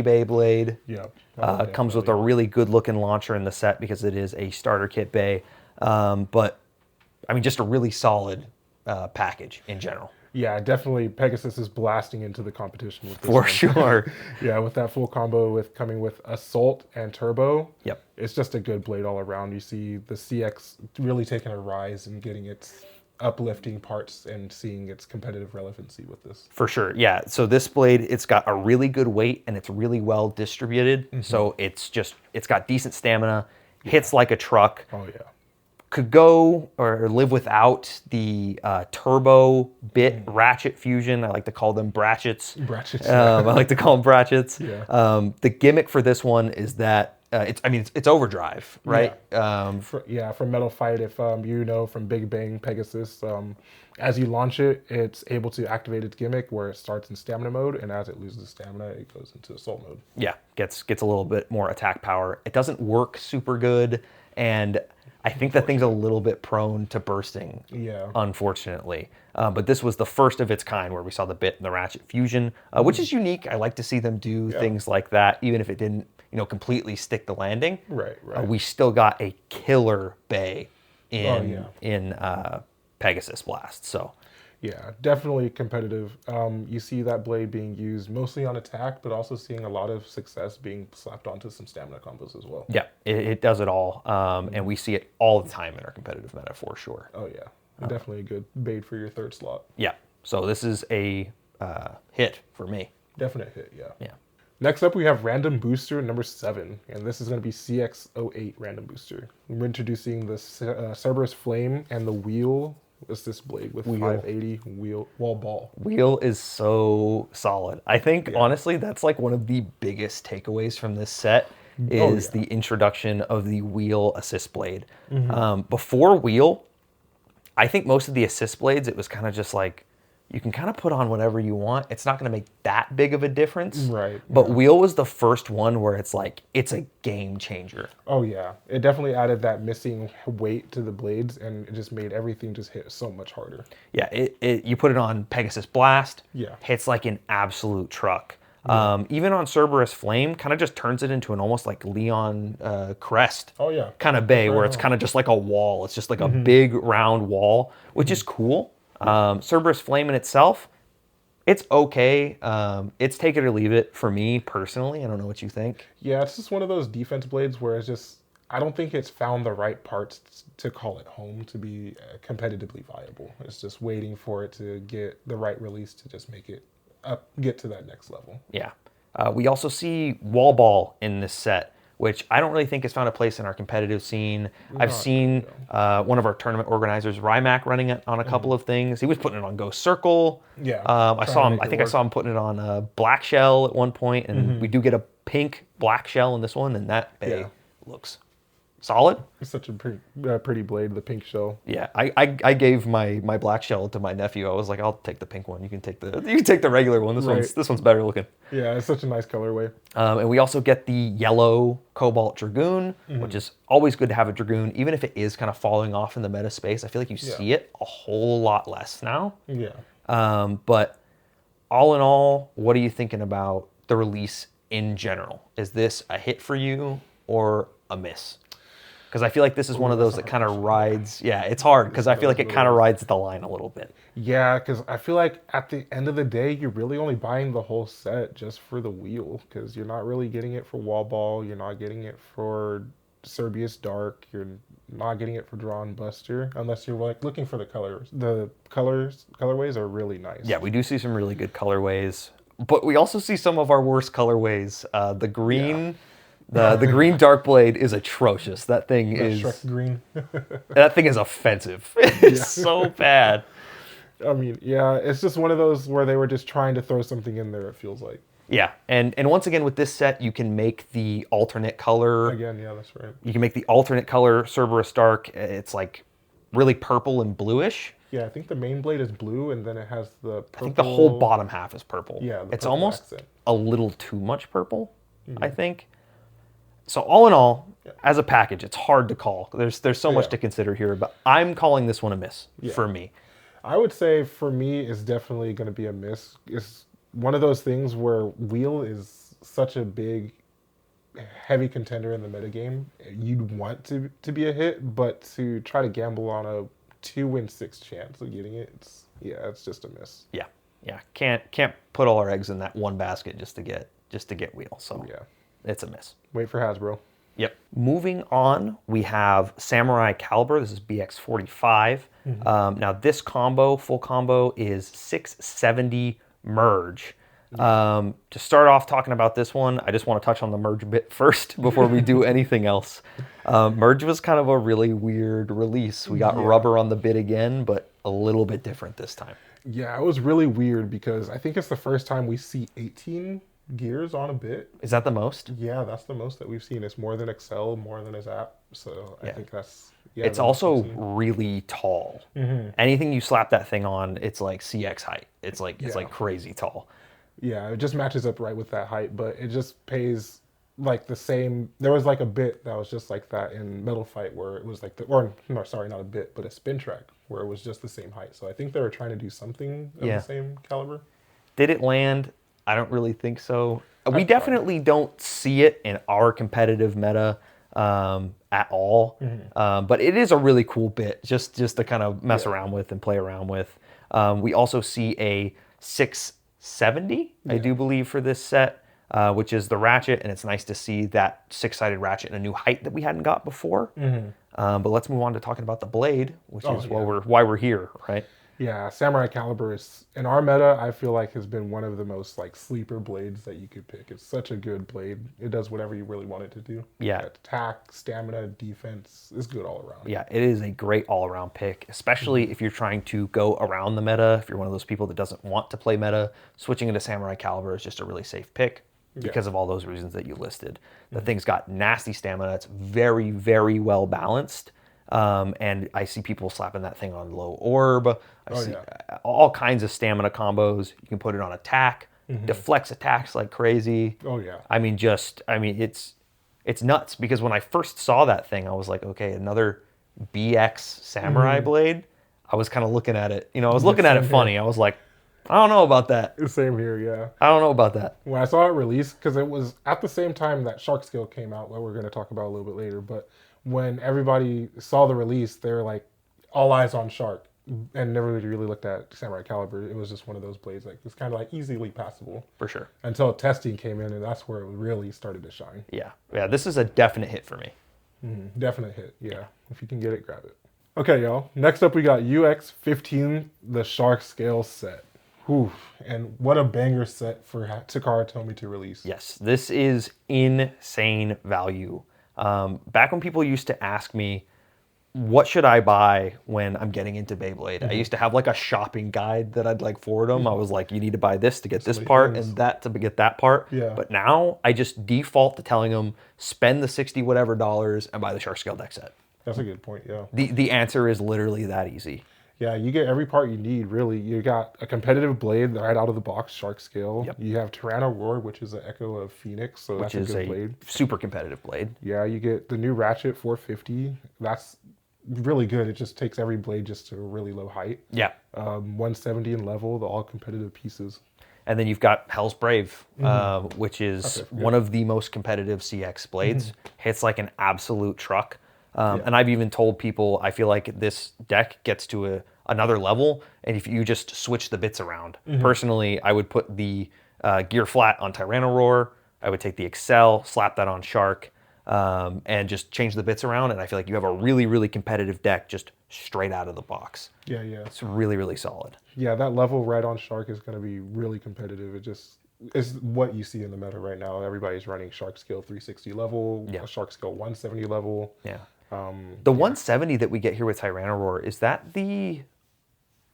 Beyblade. Yeah. Comes with a really good looking launcher in the set because it is a starter kit bay. But I mean, just a really solid package in general. Yeah, definitely Pegasus is blasting into the competition with this For one. sure. Yeah, with that full combo with coming with Assault and Turbo. Yep. It's just a good blade all around. You see the CX really taking a rise and getting its uplifting parts and seeing its competitive relevancy with this. For sure. Yeah. So this blade, it's got a really good weight and it's really well distributed. So it's got decent stamina, hits like a truck. Oh yeah. Could go or live without the turbo bit ratchet fusion. I like to call them bratchets. Bratchets. I like to call them bratchets. Yeah. The gimmick for this one is that it's overdrive, right? From Metal Fight, if you know from Big Bang Pegasus, as you launch it, it's able to activate its gimmick where it starts in stamina mode, and as it loses stamina, it goes into assault mode. Yeah, gets a little bit more attack power. It doesn't work super good, and I think that thing's a little bit prone to bursting, unfortunately. But this was the first of its kind where we saw the bit and the ratchet fusion, which is unique. I like to see them do things like that, even if it didn't, completely stick the landing. Right. We still got a killer bay in Pegasus Blast. So. Yeah, definitely competitive. You see that blade being used mostly on attack, but also seeing a lot of success being slapped onto some stamina combos as well. Yeah, it does it all. And we see it all the time in our competitive meta for sure. Oh yeah, definitely a good bait for your third slot. Yeah, so this is a hit for me. Definite hit, yeah. Yeah. Next up, we have Random Booster number 7, and this is going to be CX-08 Random Booster. We're introducing the Cerberus Flame and the wheel. It's this blade with 580 wall ball. Wheel is so solid. I think, honestly, that's like one of the biggest takeaways from this set is the introduction of the wheel assist blade. Before wheel, I think most of the assist blades, it was kind of just like, you can kind of put on whatever you want. It's not going to make that big of a difference. Right. But wheel was the first one where it's like, it's a game changer. Oh yeah. It definitely added that missing weight to the blades and it just made everything just hit so much harder. Yeah, you put it on Pegasus Blast, Yeah. hits like an absolute truck. Even on Cerberus Flame, kind of just turns it into an almost like Leone crest kind of bay where it's kind of just like a wall. It's just like a big round wall, which is cool. Cerberus Flame in itself, it's okay. It's take it or leave it for me personally. I don't know what you think. Yeah, it's just one of those defense blades where it's just, I don't think it's found the right parts to call it home to be competitively viable. It's just waiting for it to get the right release to just make it up, get to that next level. Yeah. We also see wall ball in this set, which I don't really think has found a place in our competitive scene. I've seen one of our tournament organizers, Rymac, running it on a couple of things. He was putting it on Ghost Circle. Yeah. I saw him putting it on Black Shell at one point, and we do get a pink Black Shell in this one, and that bay looks Solid. It's such a pretty blade, the pink shell. Yeah, I gave my black shell to my nephew. I was like, I'll take the pink one. You can take the regular one. This one's better looking. Yeah, it's such a nice colorway. And we also get the yellow Cobalt Dragoon, which is always good to have a Dragoon, even if it is kind of falling off in the meta space. I feel like you see it a whole lot less now. Yeah. But all in all, what are you thinking about the release in general? Is this a hit for you or a miss? Because I feel like this is one of those that kind of rides. Yeah, it's hard because I feel like it kind of rides the line a little bit. Yeah, because I feel like at the end of the day, you're really only buying the whole set just for the wheel, because you're not really getting it for Wall Ball. You're not getting it for Cerberus Dark. You're not getting it for Drawn Buster, unless you're like looking for the colors. The colorways are really nice. Yeah, we do see some really good colorways, but we also see some of our worst colorways. The green. Yeah. The green Dark Blade is atrocious. That thing is Shrek green. That thing is offensive. It's so bad. I mean, yeah, it's just one of those where they were just trying to throw something in there, it feels like. Yeah, and once again with this set, you can make the alternate color. Again, yeah, that's right. You can make the alternate color Cerberus Dark. It's like really purple and bluish. Yeah, I think the main blade is blue, and then it has the purple. I think the whole bottom half is purple. Yeah, it's almost accent. A little too much purple, I think. So all in all, as a package, it's hard to call. There's so much to consider here, but I'm calling this one a miss for me. I would say for me, it's definitely going to be a miss. It's one of those things where wheel is such a big, heavy contender in the metagame. You'd want to be a hit, but to try to gamble on a 2-in-6 chance of getting it, it's just a miss. Yeah. Can't put all our eggs in that one basket just to get wheel. So yeah. It's a miss. Wait for Hasbro. Yep. Moving on, we have Samurai Calibur. This is BX45. Now this combo, full combo, is 670 merge. To start off talking about this one, I just want to touch on the merge bit first before we do anything else. Merge was kind of a really weird release. We got rubber on the bit again, but a little bit different this time. Yeah, it was really weird because I think it's the first time we see 18 gears on a bit. Is that the most? Yeah, that's the most that we've seen. It's more than Excel, more than his app. So I think that's... Yeah, it's also really tall. Anything you slap that thing on, it's like CX height. It's like crazy tall. Yeah, it just matches up right with that height, but it just pays like the same. There was like a bit that was just like that in Metal Fight where it was like not a bit, but a spin track where it was just the same height. So I think they were trying to do something of the same caliber. Did it land? I don't really think so. We definitely don't see it in our competitive meta at all. But it is a really cool bit just to kind of mess around with and play around with. We also see a 670, I do believe, for this set, which is the ratchet. And it's nice to see that 6-sided ratchet in a new height that we hadn't got before. But let's move on to talking about the blade, which is why we're here, right? Yeah, Samurai Calibur is, in our meta, I feel like has been one of the most like sleeper blades that you could pick. It's such a good blade. It does whatever you really want it to do. Yeah. Attack, stamina, defense, is good all around. Yeah, it is a great all-around pick, especially if you're trying to go around the meta. If you're one of those people that doesn't want to play meta, switching into Samurai Calibur is just a really safe pick because of all those reasons that you listed. The thing's got nasty stamina. It's very, very well balanced. And I see people slapping that thing on low orb. I see all kinds of stamina combos. You can put it on attack, deflects attacks like crazy. Oh yeah. I mean, it's nuts because when I first saw that thing, I was like, okay, another BX Samurai blade. I was kind of looking at it, I was looking at it funny. I was like, I don't know about that. Same here, yeah. I don't know about that. When I saw it released, because it was at the same time that Shark Scale came out, what we're going to talk about a little bit later, but when everybody saw the release, they were like, all eyes on Shark, and never really looked at Samurai Calibur. It was just one of those blades, like it's kind of like easily passable. For sure. Until testing came in, and that's where it really started to shine. Yeah, this is a definite hit for me. Definite hit, yeah. If you can get it, grab it. Okay, y'all. Next up, we got UX15, the Shark Scale set. Whew. And what a banger set for Takara Tomy to release. Yes, this is insane value. Back when people used to ask me, what should I buy when I'm getting into Beyblade? I used to have like a shopping guide that I'd like forward them. I was like, you need to buy this to get this part and that to get that part. Yeah. But now I just default to telling them spend the 60 whatever dollars and buy the Shark Scale deck set. That's a good point, yeah. The answer is literally that easy. Yeah, you get every part you need, really. You got a competitive blade right out of the box, Shark Scale. Yep. You have Tyranno Roar, which is an echo of Phoenix, so Which that's is a good blade. super competitive blade. Yeah, you get the new Ratchet 450. That's really good. It just takes every blade just to a really low height. Yeah. 170 in level, the all competitive pieces. And then you've got Hell's Brave, which is one of the most competitive CX blades. Hits like an absolute truck. And I've even told people I feel like this deck gets to another level, and if you just switch the bits around. Personally, I would put the gear flat on Tyranno Roar. I would take the Excel, slap that on Shark, and just change the bits around, and I feel like you have a really, really competitive deck just straight out of the box. Yeah. It's really, really solid. Yeah, that level right on Shark is going to be really competitive. It just is what you see in the meta right now. Everybody's running Shark Scale 360 level, Yeah. Shark Scale 170 level. Yeah. The 170 that we get here with Tyranno Roar, is that the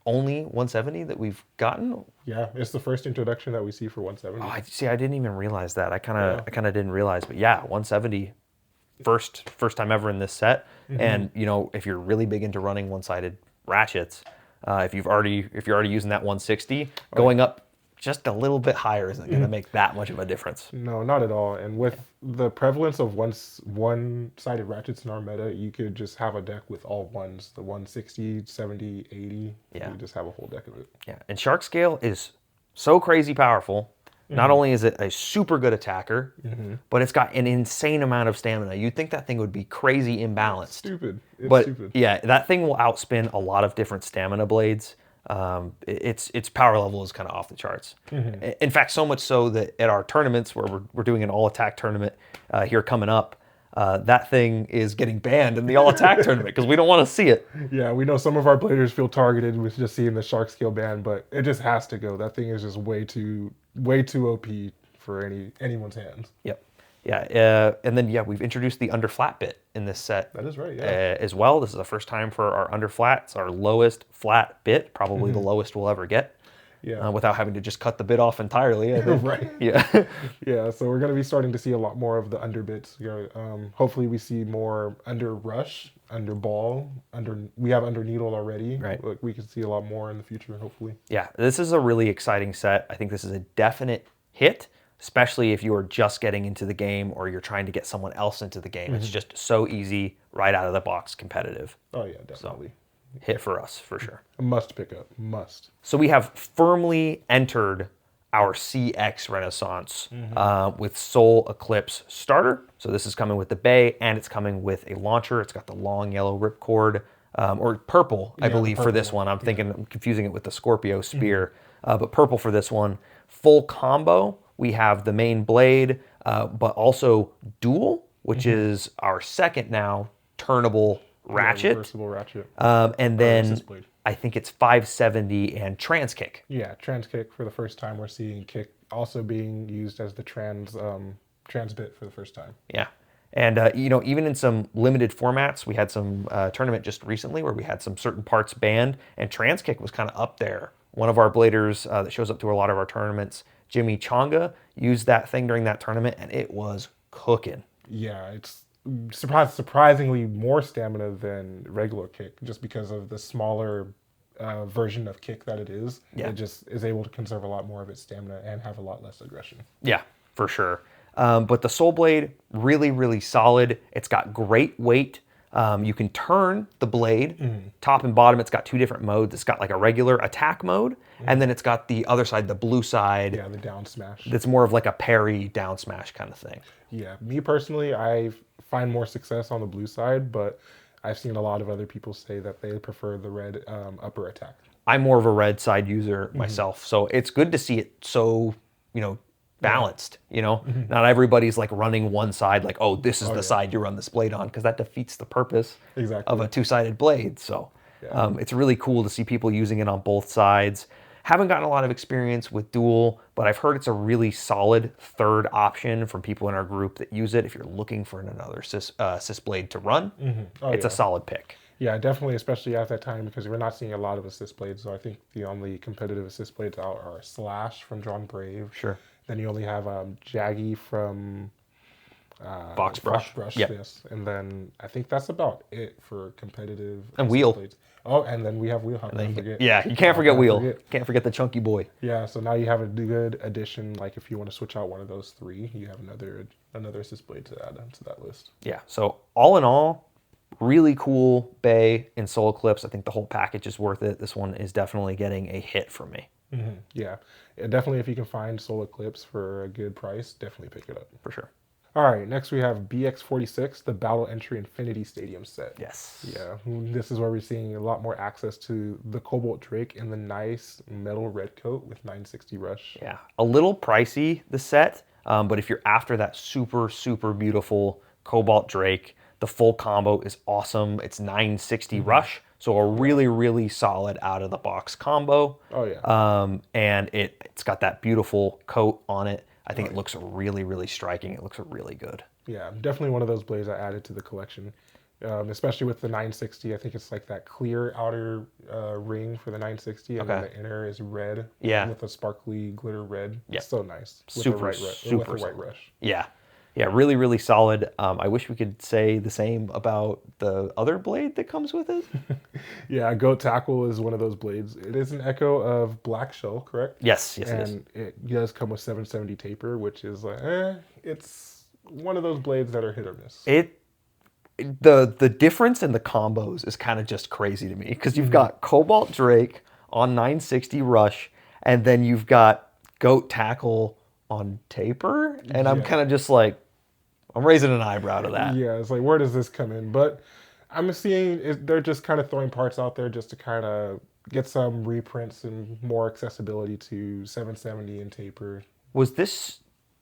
only 170 that we've gotten? Yeah, it's the first introduction that we see for 170. Oh, I didn't even realize that. I kind of didn't realize, but yeah, 170, first time ever in this set. And you know, if you're really big into running one-sided ratchets, if you're already using that 160, going up just a little bit higher isn't going to make that much of a difference. No, not at all. And with the prevalence of one-sided ratchets in our meta, you could just have a deck with all ones, the 160, 70, 80. Yeah. You just have a whole deck of it. Yeah, and Shark Scale is so crazy powerful. Not only is it a super good attacker, but it's got an insane amount of stamina. You'd think that thing would be crazy imbalanced. Stupid. It's But stupid. yeah, that thing will outspin a lot of different stamina blades. Its power level is kind of off the charts. In fact, so much so that at our tournaments, where we're doing an all-attack tournament here coming up, that thing is getting banned in the all-attack tournament because we don't want to see it. Yeah, we know some of our bladers feel targeted with just seeing the Shark Scale ban, but it just has to go. That thing is just way too OP for anyone's hands. Yep. Yeah, and then we've introduced the under flat bit in this set. That is right, yeah. As well. This is the first time for our under flat. It's our lowest flat bit, probably the lowest we'll ever get. Yeah. Without having to just cut the bit off entirely. I think. Right. Yeah. Yeah, so we're going to be starting to see a lot more of the under bits. Hopefully we see more under rush, under ball, we have under needle already. Right. Like, we can see a lot more in the future, hopefully. Yeah, this is a really exciting set. I think this is a definite hit, especially if you are just getting into the game or you're trying to get someone else into the game. It's just so easy, right out of the box, competitive. Oh yeah, definitely. Hit for us, for sure. A must pick up, must. So we have firmly entered our CX Renaissance with Soul Eclipse starter. So this is coming with the Bay, and it's coming with a launcher. It's got the long yellow ripcord, or purple, I believe, for this one. I'm thinking, I'm confusing it with the Scorpio spear, but purple for this one. Full combo. We have the main blade, but also dual, which is our second now turnable ratchet. Reversible ratchet. And then assist blade. I think it's 570 and trans kick. Yeah, trans kick for the first time. We're seeing kick also being used as the trans bit for the first time. Yeah. And, you know, even in some limited formats, we had some tournament just recently where we had some certain parts banned, and trans kick was kind of up there. One of our bladers that shows up to a lot of our tournaments, Jimmy Chonga, used that thing during that tournament, and it was cooking. Yeah, it's surprisingly more stamina than regular kick, just because of the smaller version of kick that it is. Yeah. It just is able to conserve a lot more of its stamina and have a lot less aggression. Yeah, for sure. But the Soul Blade, really, really solid. It's got great weight. You can turn the blade top and bottom. It's got two different modes. It's got like a regular attack mode, and then it's got the other side, the blue side. Yeah, the down smash. That's more of like a parry down smash kind of thing. Yeah, me personally, I find more success on the blue side, but I've seen a lot of other people say that they prefer the red upper attack. I'm more of a red side user myself, so it's good to see it so, you know, balanced, you know? Not everybody's like running one side like, oh, this is the side you run this blade on, because that defeats the purpose of a two-sided blade. So it's really cool to see people using it on both sides. Haven't gotten a lot of experience with dual, but I've heard it's a really solid third option from people in our group that use it. If you're looking for another cis blade to run, it's a solid pick. Yeah, definitely, especially at that time because we're not seeing a lot of assist blades. So I think the only competitive assist blades out are Slash from Drawn Brave. Sure. Then you only have Jaggy from Box brush. Brush, Yep. yes. And then I think that's about it for competitive And assist Wheel. blades. Oh, and then we have Wheel. How can I forget? Yeah, you can't How forget can I Wheel. forget? Can't forget the chunky boy. Yeah, so now you have a good addition. Like if you want to switch out one of those three, you have another assist blade to add onto that list. Yeah. So all in all, really cool Bay and Soul Eclipse. I think the whole package is worth it. This one is definitely getting a hit for me. Yeah, definitely. If you can find Soul Eclipse for a good price, definitely pick it up. For sure. All right, next we have BX46, the Battle Entry Infinity Stadium set. Yes. Yeah, this is where we're seeing a lot more access to the Cobalt Drake in the nice metal red coat with 960 rush. Yeah. A little pricey, the set, but if you're after that super, super beautiful Cobalt Drake, the full combo is awesome. It's 960 rush, so a really, really solid out-of-the-box combo. Oh, yeah. And it's got that beautiful coat on it. I think it looks really, really striking. It looks really good. Yeah, definitely one of those blades I added to the collection, especially with the 960. I think it's like that clear outer ring for the 960, and then the inner is red with a sparkly glitter red. Yeah. So nice. With Super, with the white rush. Yeah. Yeah, really, really solid. I wish we could say the same about the other blade that comes with it. Yeah, Goat Tackle is one of those blades. It is an echo of Black Shell, correct? Yes, it is. And it does come with 770 taper, which is like, it's one of those blades that are hit or miss. The difference in the combos is kind of just crazy to me because you've got Cobalt Drake on 960 rush, and then you've got Goat Tackle on taper, and I'm kind of just like, I'm raising an eyebrow to that. Yeah, it's like, where does this come in? But I'm seeing they're just kind of throwing parts out there just to kind of get some reprints and more accessibility to 770 and taper. Was this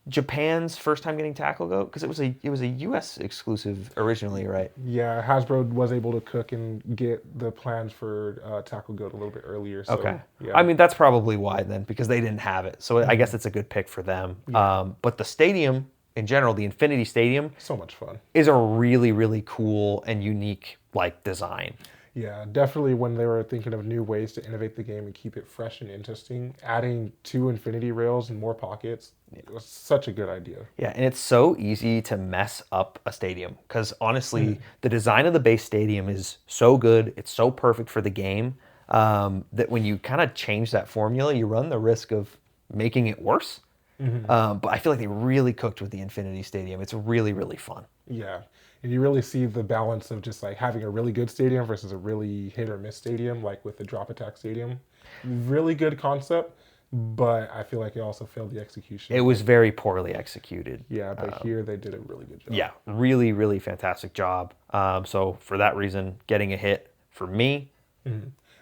Japan's first time getting Tackle Goat? Because it was a U.S. exclusive originally, right? Yeah, Hasbro was able to cook and get the plans for Tackle Goat a little bit earlier. So, Okay. Yeah. I mean, that's probably why then, because they didn't have it. So I guess it's a good pick for them. Yeah. But the stadium, in general, the Infinity Stadium, so much fun. Is a really, really cool and unique design. Yeah, definitely when they were thinking of new ways to innovate the game and keep it fresh and interesting, adding 2 infinity rails and more pockets was such a good idea. Yeah, and it's so easy to mess up a stadium because honestly, the design of the base stadium is so good, it's so perfect for the game that when you kind of change that formula, you run the risk of making it worse. But I feel like they really cooked with the Infinity Stadium. It's really, really fun. Yeah. And you really see the balance of just like having a really good stadium versus a really hit or miss stadium, like with the Drop Attack Stadium. Really good concept, but I feel like it also failed the execution. It was very poorly executed. Yeah, but here they did a really good job. Yeah, really, really fantastic job. So for that reason, getting a hit for me.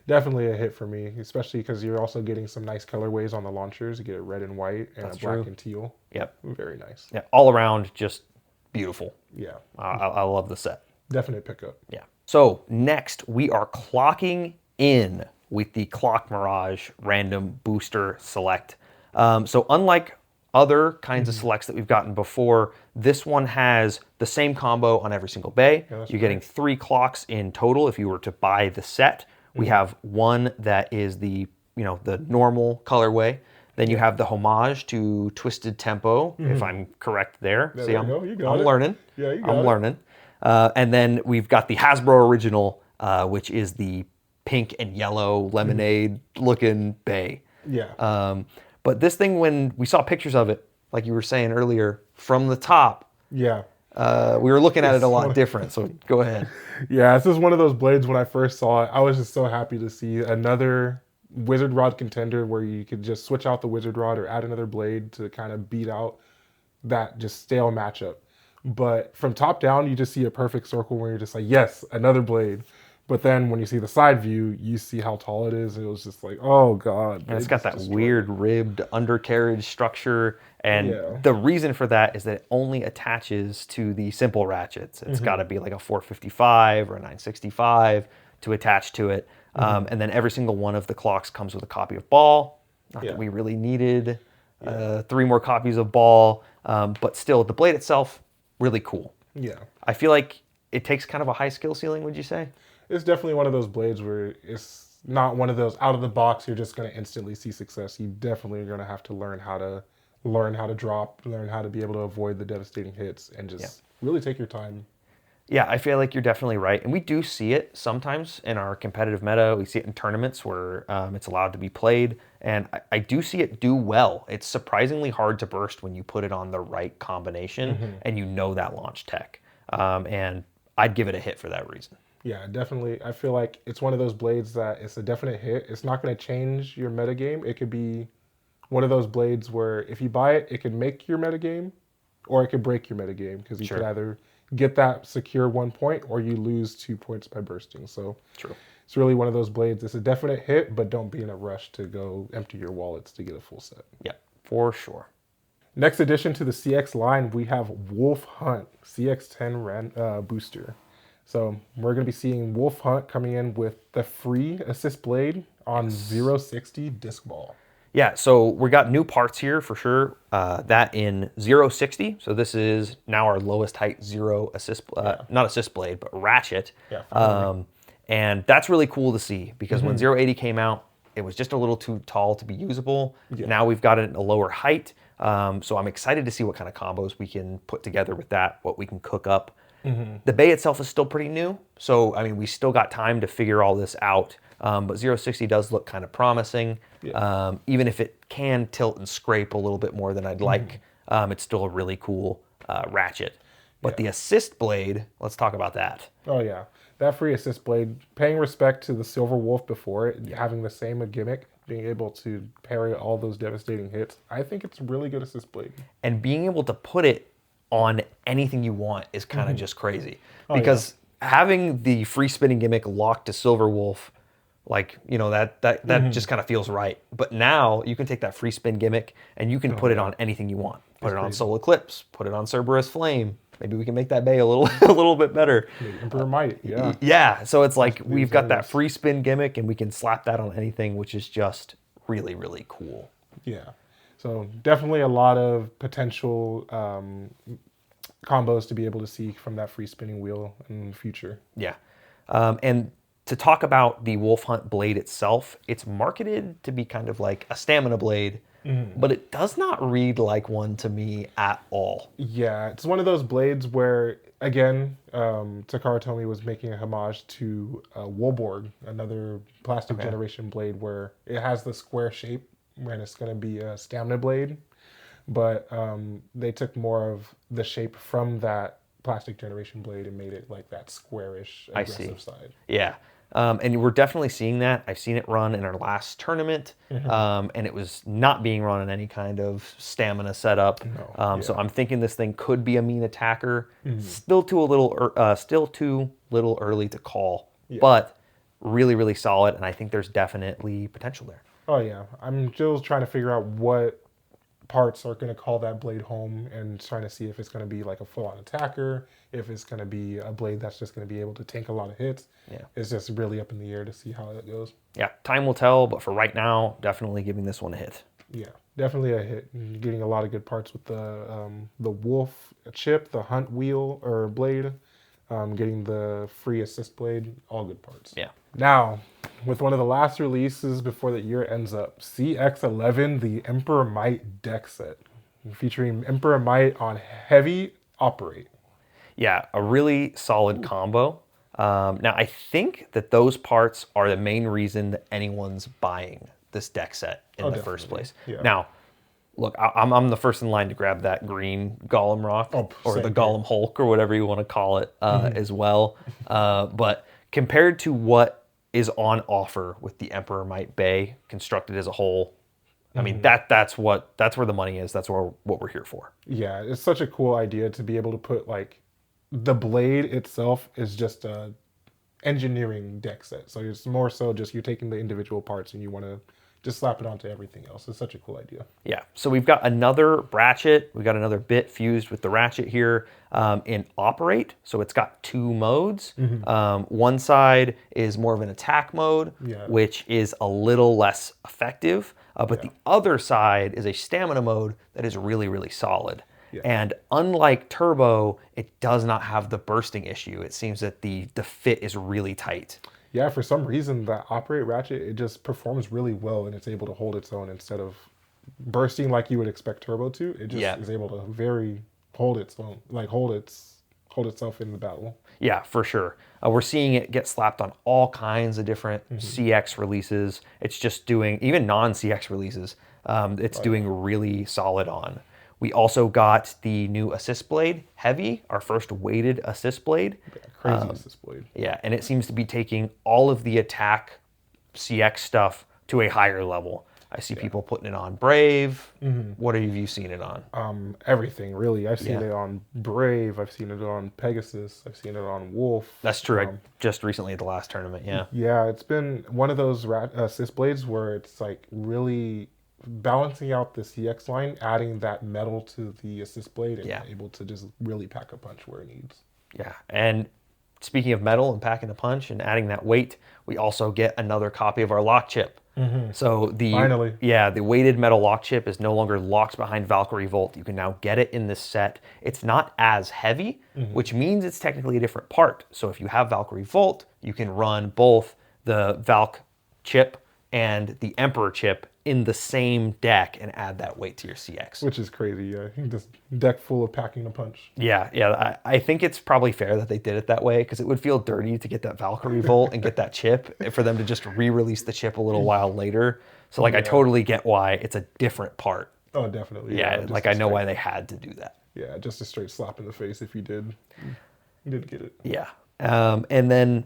Definitely a hit for me, especially because you're also getting some nice colorways on the launchers. You get a red and white and a black and teal. Yep. Very nice. Yeah, all around just beautiful. Yeah. I love the set. Definite pickup. Yeah. So next we are clocking in with the Clock Mirage Random Booster Select. So unlike other kinds of selects that we've gotten before, this one has the same combo on every single bay. Yeah, You're getting 3 clocks in total if you were to buy the set. We have one that is the normal colorway. Then you have the homage to Twisted Tempo, if I'm correct there. Yeah, See, there I'm, you go. You got I'm it. learning. Yeah, you got I'm it. learning. And then we've got the Hasbro original, which is the pink and yellow lemonade looking bay. Yeah. But this thing, when we saw pictures of it, like you were saying earlier, from the top, Yeah. we were looking at it a lot different. So go ahead. Yeah, this is one of those blades when I first saw it, I was just so happy to see another Wizard Rod contender where you could just switch out the Wizard Rod or add another blade to kind of beat out that just stale matchup. But from top down, you just see a perfect circle where you're just like, yes, another blade. But then when you see the side view, you see how tall it is. And it was just like, oh, God. And it's got that weird ribbed undercarriage structure. And Yeah. the reason for that is that it only attaches to the simple ratchets. It's got to be like a 455 or a 965 to attach to it. And then every single one of the clocks comes with a copy of Ball. Not that we really needed 3 more copies of Ball. But still, the blade itself, really cool. Yeah. I feel like it takes kind of a high skill ceiling, would you say? it's definitely one of those blades where it's not one of those out of the box. You're just going to instantly see success. You definitely are going to have to learn how to drop, learn how to be able to avoid the devastating hits, and just really take your time. Yeah, I feel like you're definitely right. And we do see it sometimes in our competitive meta. We see it in tournaments where it's allowed to be played. And I do see it do well. It's surprisingly hard to burst when you put it on the right combination and you know that launch tech. And I'd give it a hit for that reason. Yeah, definitely. I feel like it's one of those blades that it's a definite hit. It's not going to change your metagame. It could be one of those blades where if you buy it, it could make your metagame or it could break your metagame because you could either get that secure 1 point or you lose 2 points by bursting. So True. It's really one of those blades. It's a definite hit, but don't be in a rush to go empty your wallets to get a full set. Yeah, for sure. Next addition to the CX line, we have Wolf Hunt CX10 booster. So we're going to be seeing Wolf Hunt coming in with the free assist blade on 060 disc ball. Yeah, so we got new parts here for sure. That in 060. So this is now our lowest height zero assist, not assist blade, but ratchet. Yeah. And that's really cool to see because when 080 came out, it was just a little too tall to be usable. Yeah. Now we've got it at a lower height. So I'm excited to see what kind of combos we can put together with that, what we can cook up. The bay itself is still pretty new. So, I mean, we still got time to figure all this out. But 060 does look kind of promising. Yeah. Even if it can tilt and scrape a little bit more than I'd like, it's still a really cool ratchet. But the assist blade, let's talk about that. Oh, yeah. That free assist blade, paying respect to the Silver Wolf before it, having the same gimmick, being able to parry all those devastating hits. I think it's a really good assist blade. And being able to put it on anything you want is kind of just crazy. Because having the free spinning gimmick locked to Silver Wolf, like, you know, that just kind of feels right. But now you can take that free spin gimmick and you can put it on anything you want. Put it on Soul Eclipse, put it on Cerberus Flame. Maybe we can make that bay a little bit better. Emperor Might, yeah. Yeah, so it's like we've got that free spin gimmick and we can slap that on anything, which is just really, really cool. Yeah, so definitely a lot of potential combos to be able to see from that free spinning wheel in the future. Yeah, and to talk about the Wolf Hunt blade itself, it's marketed to be kind of like a stamina blade, but it does not read like one to me at all. Yeah, it's one of those blades where, again, Takara Tomy was making a homage to Wolborg, another plastic generation blade where it has the square shape and it's going to be a stamina blade, but they took more of the shape from that plastic generation blade and made it like that squarish aggressive side. Yeah. And we're definitely seeing that. I've seen it run in our last tournament, and it was not being run in any kind of stamina setup. No, so I'm thinking this thing could be a mean attacker. Still too little early to call, but really, really solid. And I think there's definitely potential there. Oh yeah, I'm just trying to figure out what parts are going to call that blade home and trying to see if it's going to be like a full-on attacker, if it's going to be a blade that's just going to be able to tank a lot of hits. Yeah, it's just really up in the air to see how it goes. Yeah, time will tell, but for right now, definitely giving this one a hit. Yeah, definitely a hit. You're getting a lot of good parts with the wolf chip, the hunt wheel or blade, getting the free assist blade, all good parts. Yeah. Now, with one of the last releases before the year ends up, CX11, the Emperor Might deck set, featuring Emperor Might on heavy operate. Yeah, a really solid combo. Now, I think that those parts are the main reason that anyone's buying this deck set in the first place. Yeah. Now, look, I'm the first in line to grab that green Golem Rock or the Golem Hulk or whatever you want to call it as well. But compared to what is on offer with the Emperor Might Bay constructed as a whole, I mean, that's where the money is. That's what we're here for. Yeah, it's such a cool idea to be able to put, like, the blade itself is just a engineering deck set. So it's more so just you're taking the individual parts and you want to just slap it onto everything else. It's such a cool idea. Yeah, so we've got another ratchet. We've got another bit fused with the ratchet here in Operate. So it's got two modes. One side is more of an attack mode, which is a little less effective. But the other side is a stamina mode that is really, really solid. And unlike Turbo, it does not have the bursting issue. It seems that the fit is really tight. Yeah, for some reason, that Operate Ratchet, it just performs really well and it's able to hold its own instead of bursting like you would expect Turbo to. It just is able to hold its own, like hold itself in the battle. Yeah, for sure. We're seeing it get slapped on all kinds of different CX releases. It's just doing, even non-CX releases, it's doing really solid on. We also got the new Assist Blade Heavy, our first weighted Assist Blade. Yeah, crazy Assist Blade. Yeah, and it seems to be taking all of the attack CX stuff to a higher level. I see people putting it on Brave. What have you seen it on? Everything, really. I've seen it on Brave. I've seen it on Pegasus. I've seen it on Wolf. That's true. I just recently at the last tournament, yeah. Yeah, it's been one of those Assist Blades where it's like really balancing out the CX line, adding that metal to the Assist Blade, and able to just really pack a punch where it needs. Yeah, and speaking of metal and packing a punch and adding that weight, we also get another copy of our lock chip. So the weighted metal lock chip is no longer locked behind Valkyrie Volt. You can now get it in this set. It's not as heavy, which means it's technically a different part. So if you have Valkyrie Volt, you can run both the Valk chip and the Emperor chip in the same deck and add that weight to your CX. Which is crazy, yeah. This deck full of packing a punch. Yeah. I think it's probably fair that they did it that way because it would feel dirty to get that Valkyrie Volt and get that chip for them to just re-release the chip a little while later. So like I totally get why it's a different part. Oh, definitely. Yeah, like I know why they had to do that. Yeah, just a straight slap in the face if you did get it. Yeah. And then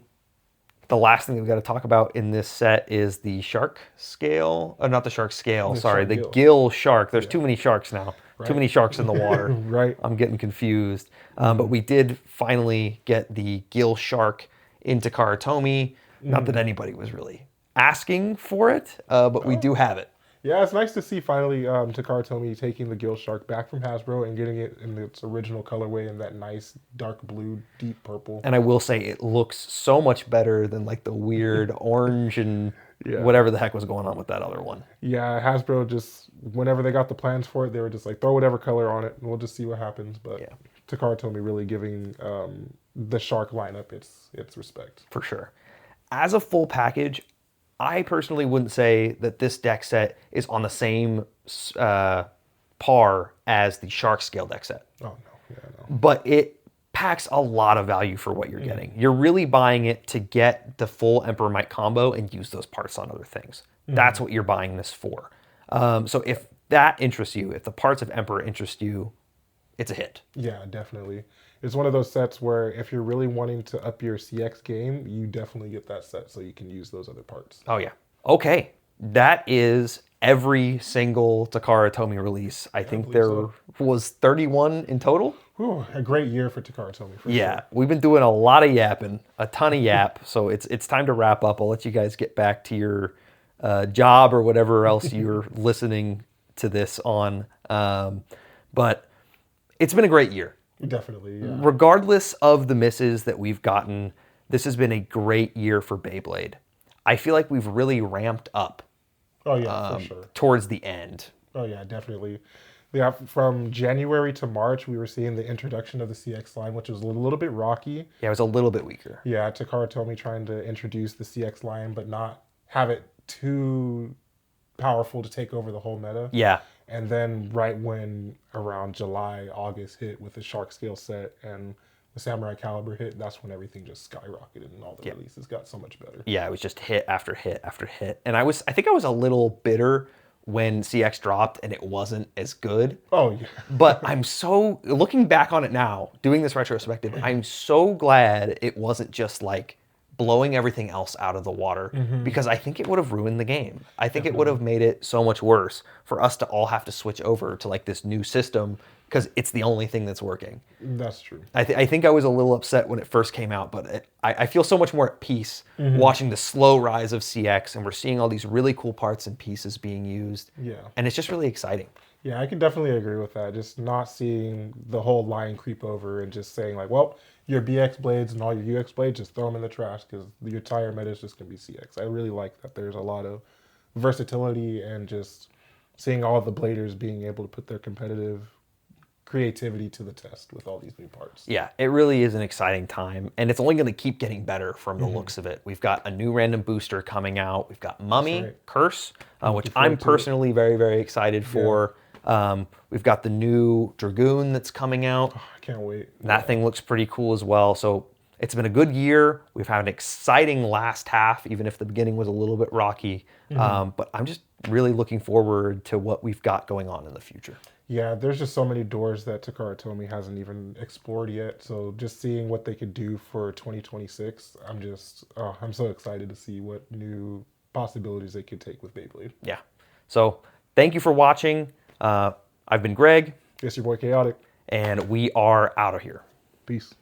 the last thing that we've got to talk about in this set is the shark scale. Not the shark scale, sorry. The gill shark. There's too many sharks now. Too many sharks in the water. Right. I'm getting confused. But we did finally get the gill shark into Karatomi. Not that anybody was really asking for it, but we do have it. Yeah, it's nice to see finally Takara Tomy taking the gill shark back from Hasbro and getting it in its original colorway in that nice dark blue, deep purple. And I will say it looks so much better than like the weird orange and whatever the heck was going on with that other one. Yeah, Hasbro just, whenever they got the plans for it, they were just like, throw whatever color on it and we'll just see what happens. But Takara Tomy really giving the shark lineup its respect. For sure. As a full package, I personally wouldn't say that this deck set is on the same par as the Shark Scale deck set. Oh, no. Yeah, no. But it packs a lot of value for what you're getting. You're really buying it to get the full Emperor Might combo and use those parts on other things. That's what you're buying this for. So if that interests you, if the parts of Emperor interest you, it's a hit. Yeah, definitely. It's one of those sets where if you're really wanting to up your CX game, you definitely get that set so you can use those other parts. Oh, yeah. Okay. That is every single Takara Tomy release. I think there was 31 in total. Whew, a great year for Takara Tomy. For yeah. Sure. We've been doing a lot of yapping, a ton of yap. So it's time to wrap up. I'll let you guys get back to your job or whatever else you're listening to this on. But it's been a great year. Definitely, yeah. Regardless of the misses that we've gotten, this has been a great year for Beyblade. I feel like we've really ramped up. Oh, yeah, for sure. Towards the end. Oh, yeah, definitely. Yeah, from January to March, we were seeing the introduction of the CX line, which was a little bit rocky. Yeah, it was a little bit weaker. Yeah, Takara Tomy trying to introduce the CX line, but not have it too powerful to take over the whole meta. Yeah. And then right when around July, August hit with the Shark Scale set and the Samurai Calibur hit, that's when everything just skyrocketed and all the releases got so much better. Yeah, it was just hit after hit after hit. And I think I was a little bitter when CX dropped and it wasn't as good. Oh, yeah. But I'm so, looking back on it now, doing this retrospective, I'm so glad it wasn't just like blowing everything else out of the water because I think it would have ruined the game. I think it would have made it so much worse for us to all have to switch over to like this new system because it's the only thing that's working. That's true. I think I was a little upset when it first came out, but I feel so much more at peace watching the slow rise of CX and we're seeing all these really cool parts and pieces being used. Yeah. And it's just really exciting. Yeah, I can definitely agree with that. Just not seeing the whole line creep over and just saying like, well, your BX blades and all your UX blades, just throw them in the trash because your entire meta is just going to be CX. I really like that there's a lot of versatility and just seeing all the bladers being able to put their competitive creativity to the test with all these new parts. Yeah, it really is an exciting time, and it's only going to keep getting better from the Mm-hmm. looks of it. We've got a new random booster coming out. We've got Mummy, right. Curse, which Looking I'm forward to it. personally very, very excited for. We've got the new Dragoon that's coming out. I can't wait. That thing looks pretty cool as well. So it's been a good year. We've had an exciting last half, even if the beginning was a little bit rocky. But I'm just really looking forward to what we've got going on in the future. Yeah, there's just so many doors that Takara Tomy hasn't even explored yet. So just seeing what they could do for 2026, I'm so excited to see what new possibilities they could take with Beyblade. Yeah. So thank you for watching. I've been Greg, It's your boy Khaeotic. and we are out of here. Peace.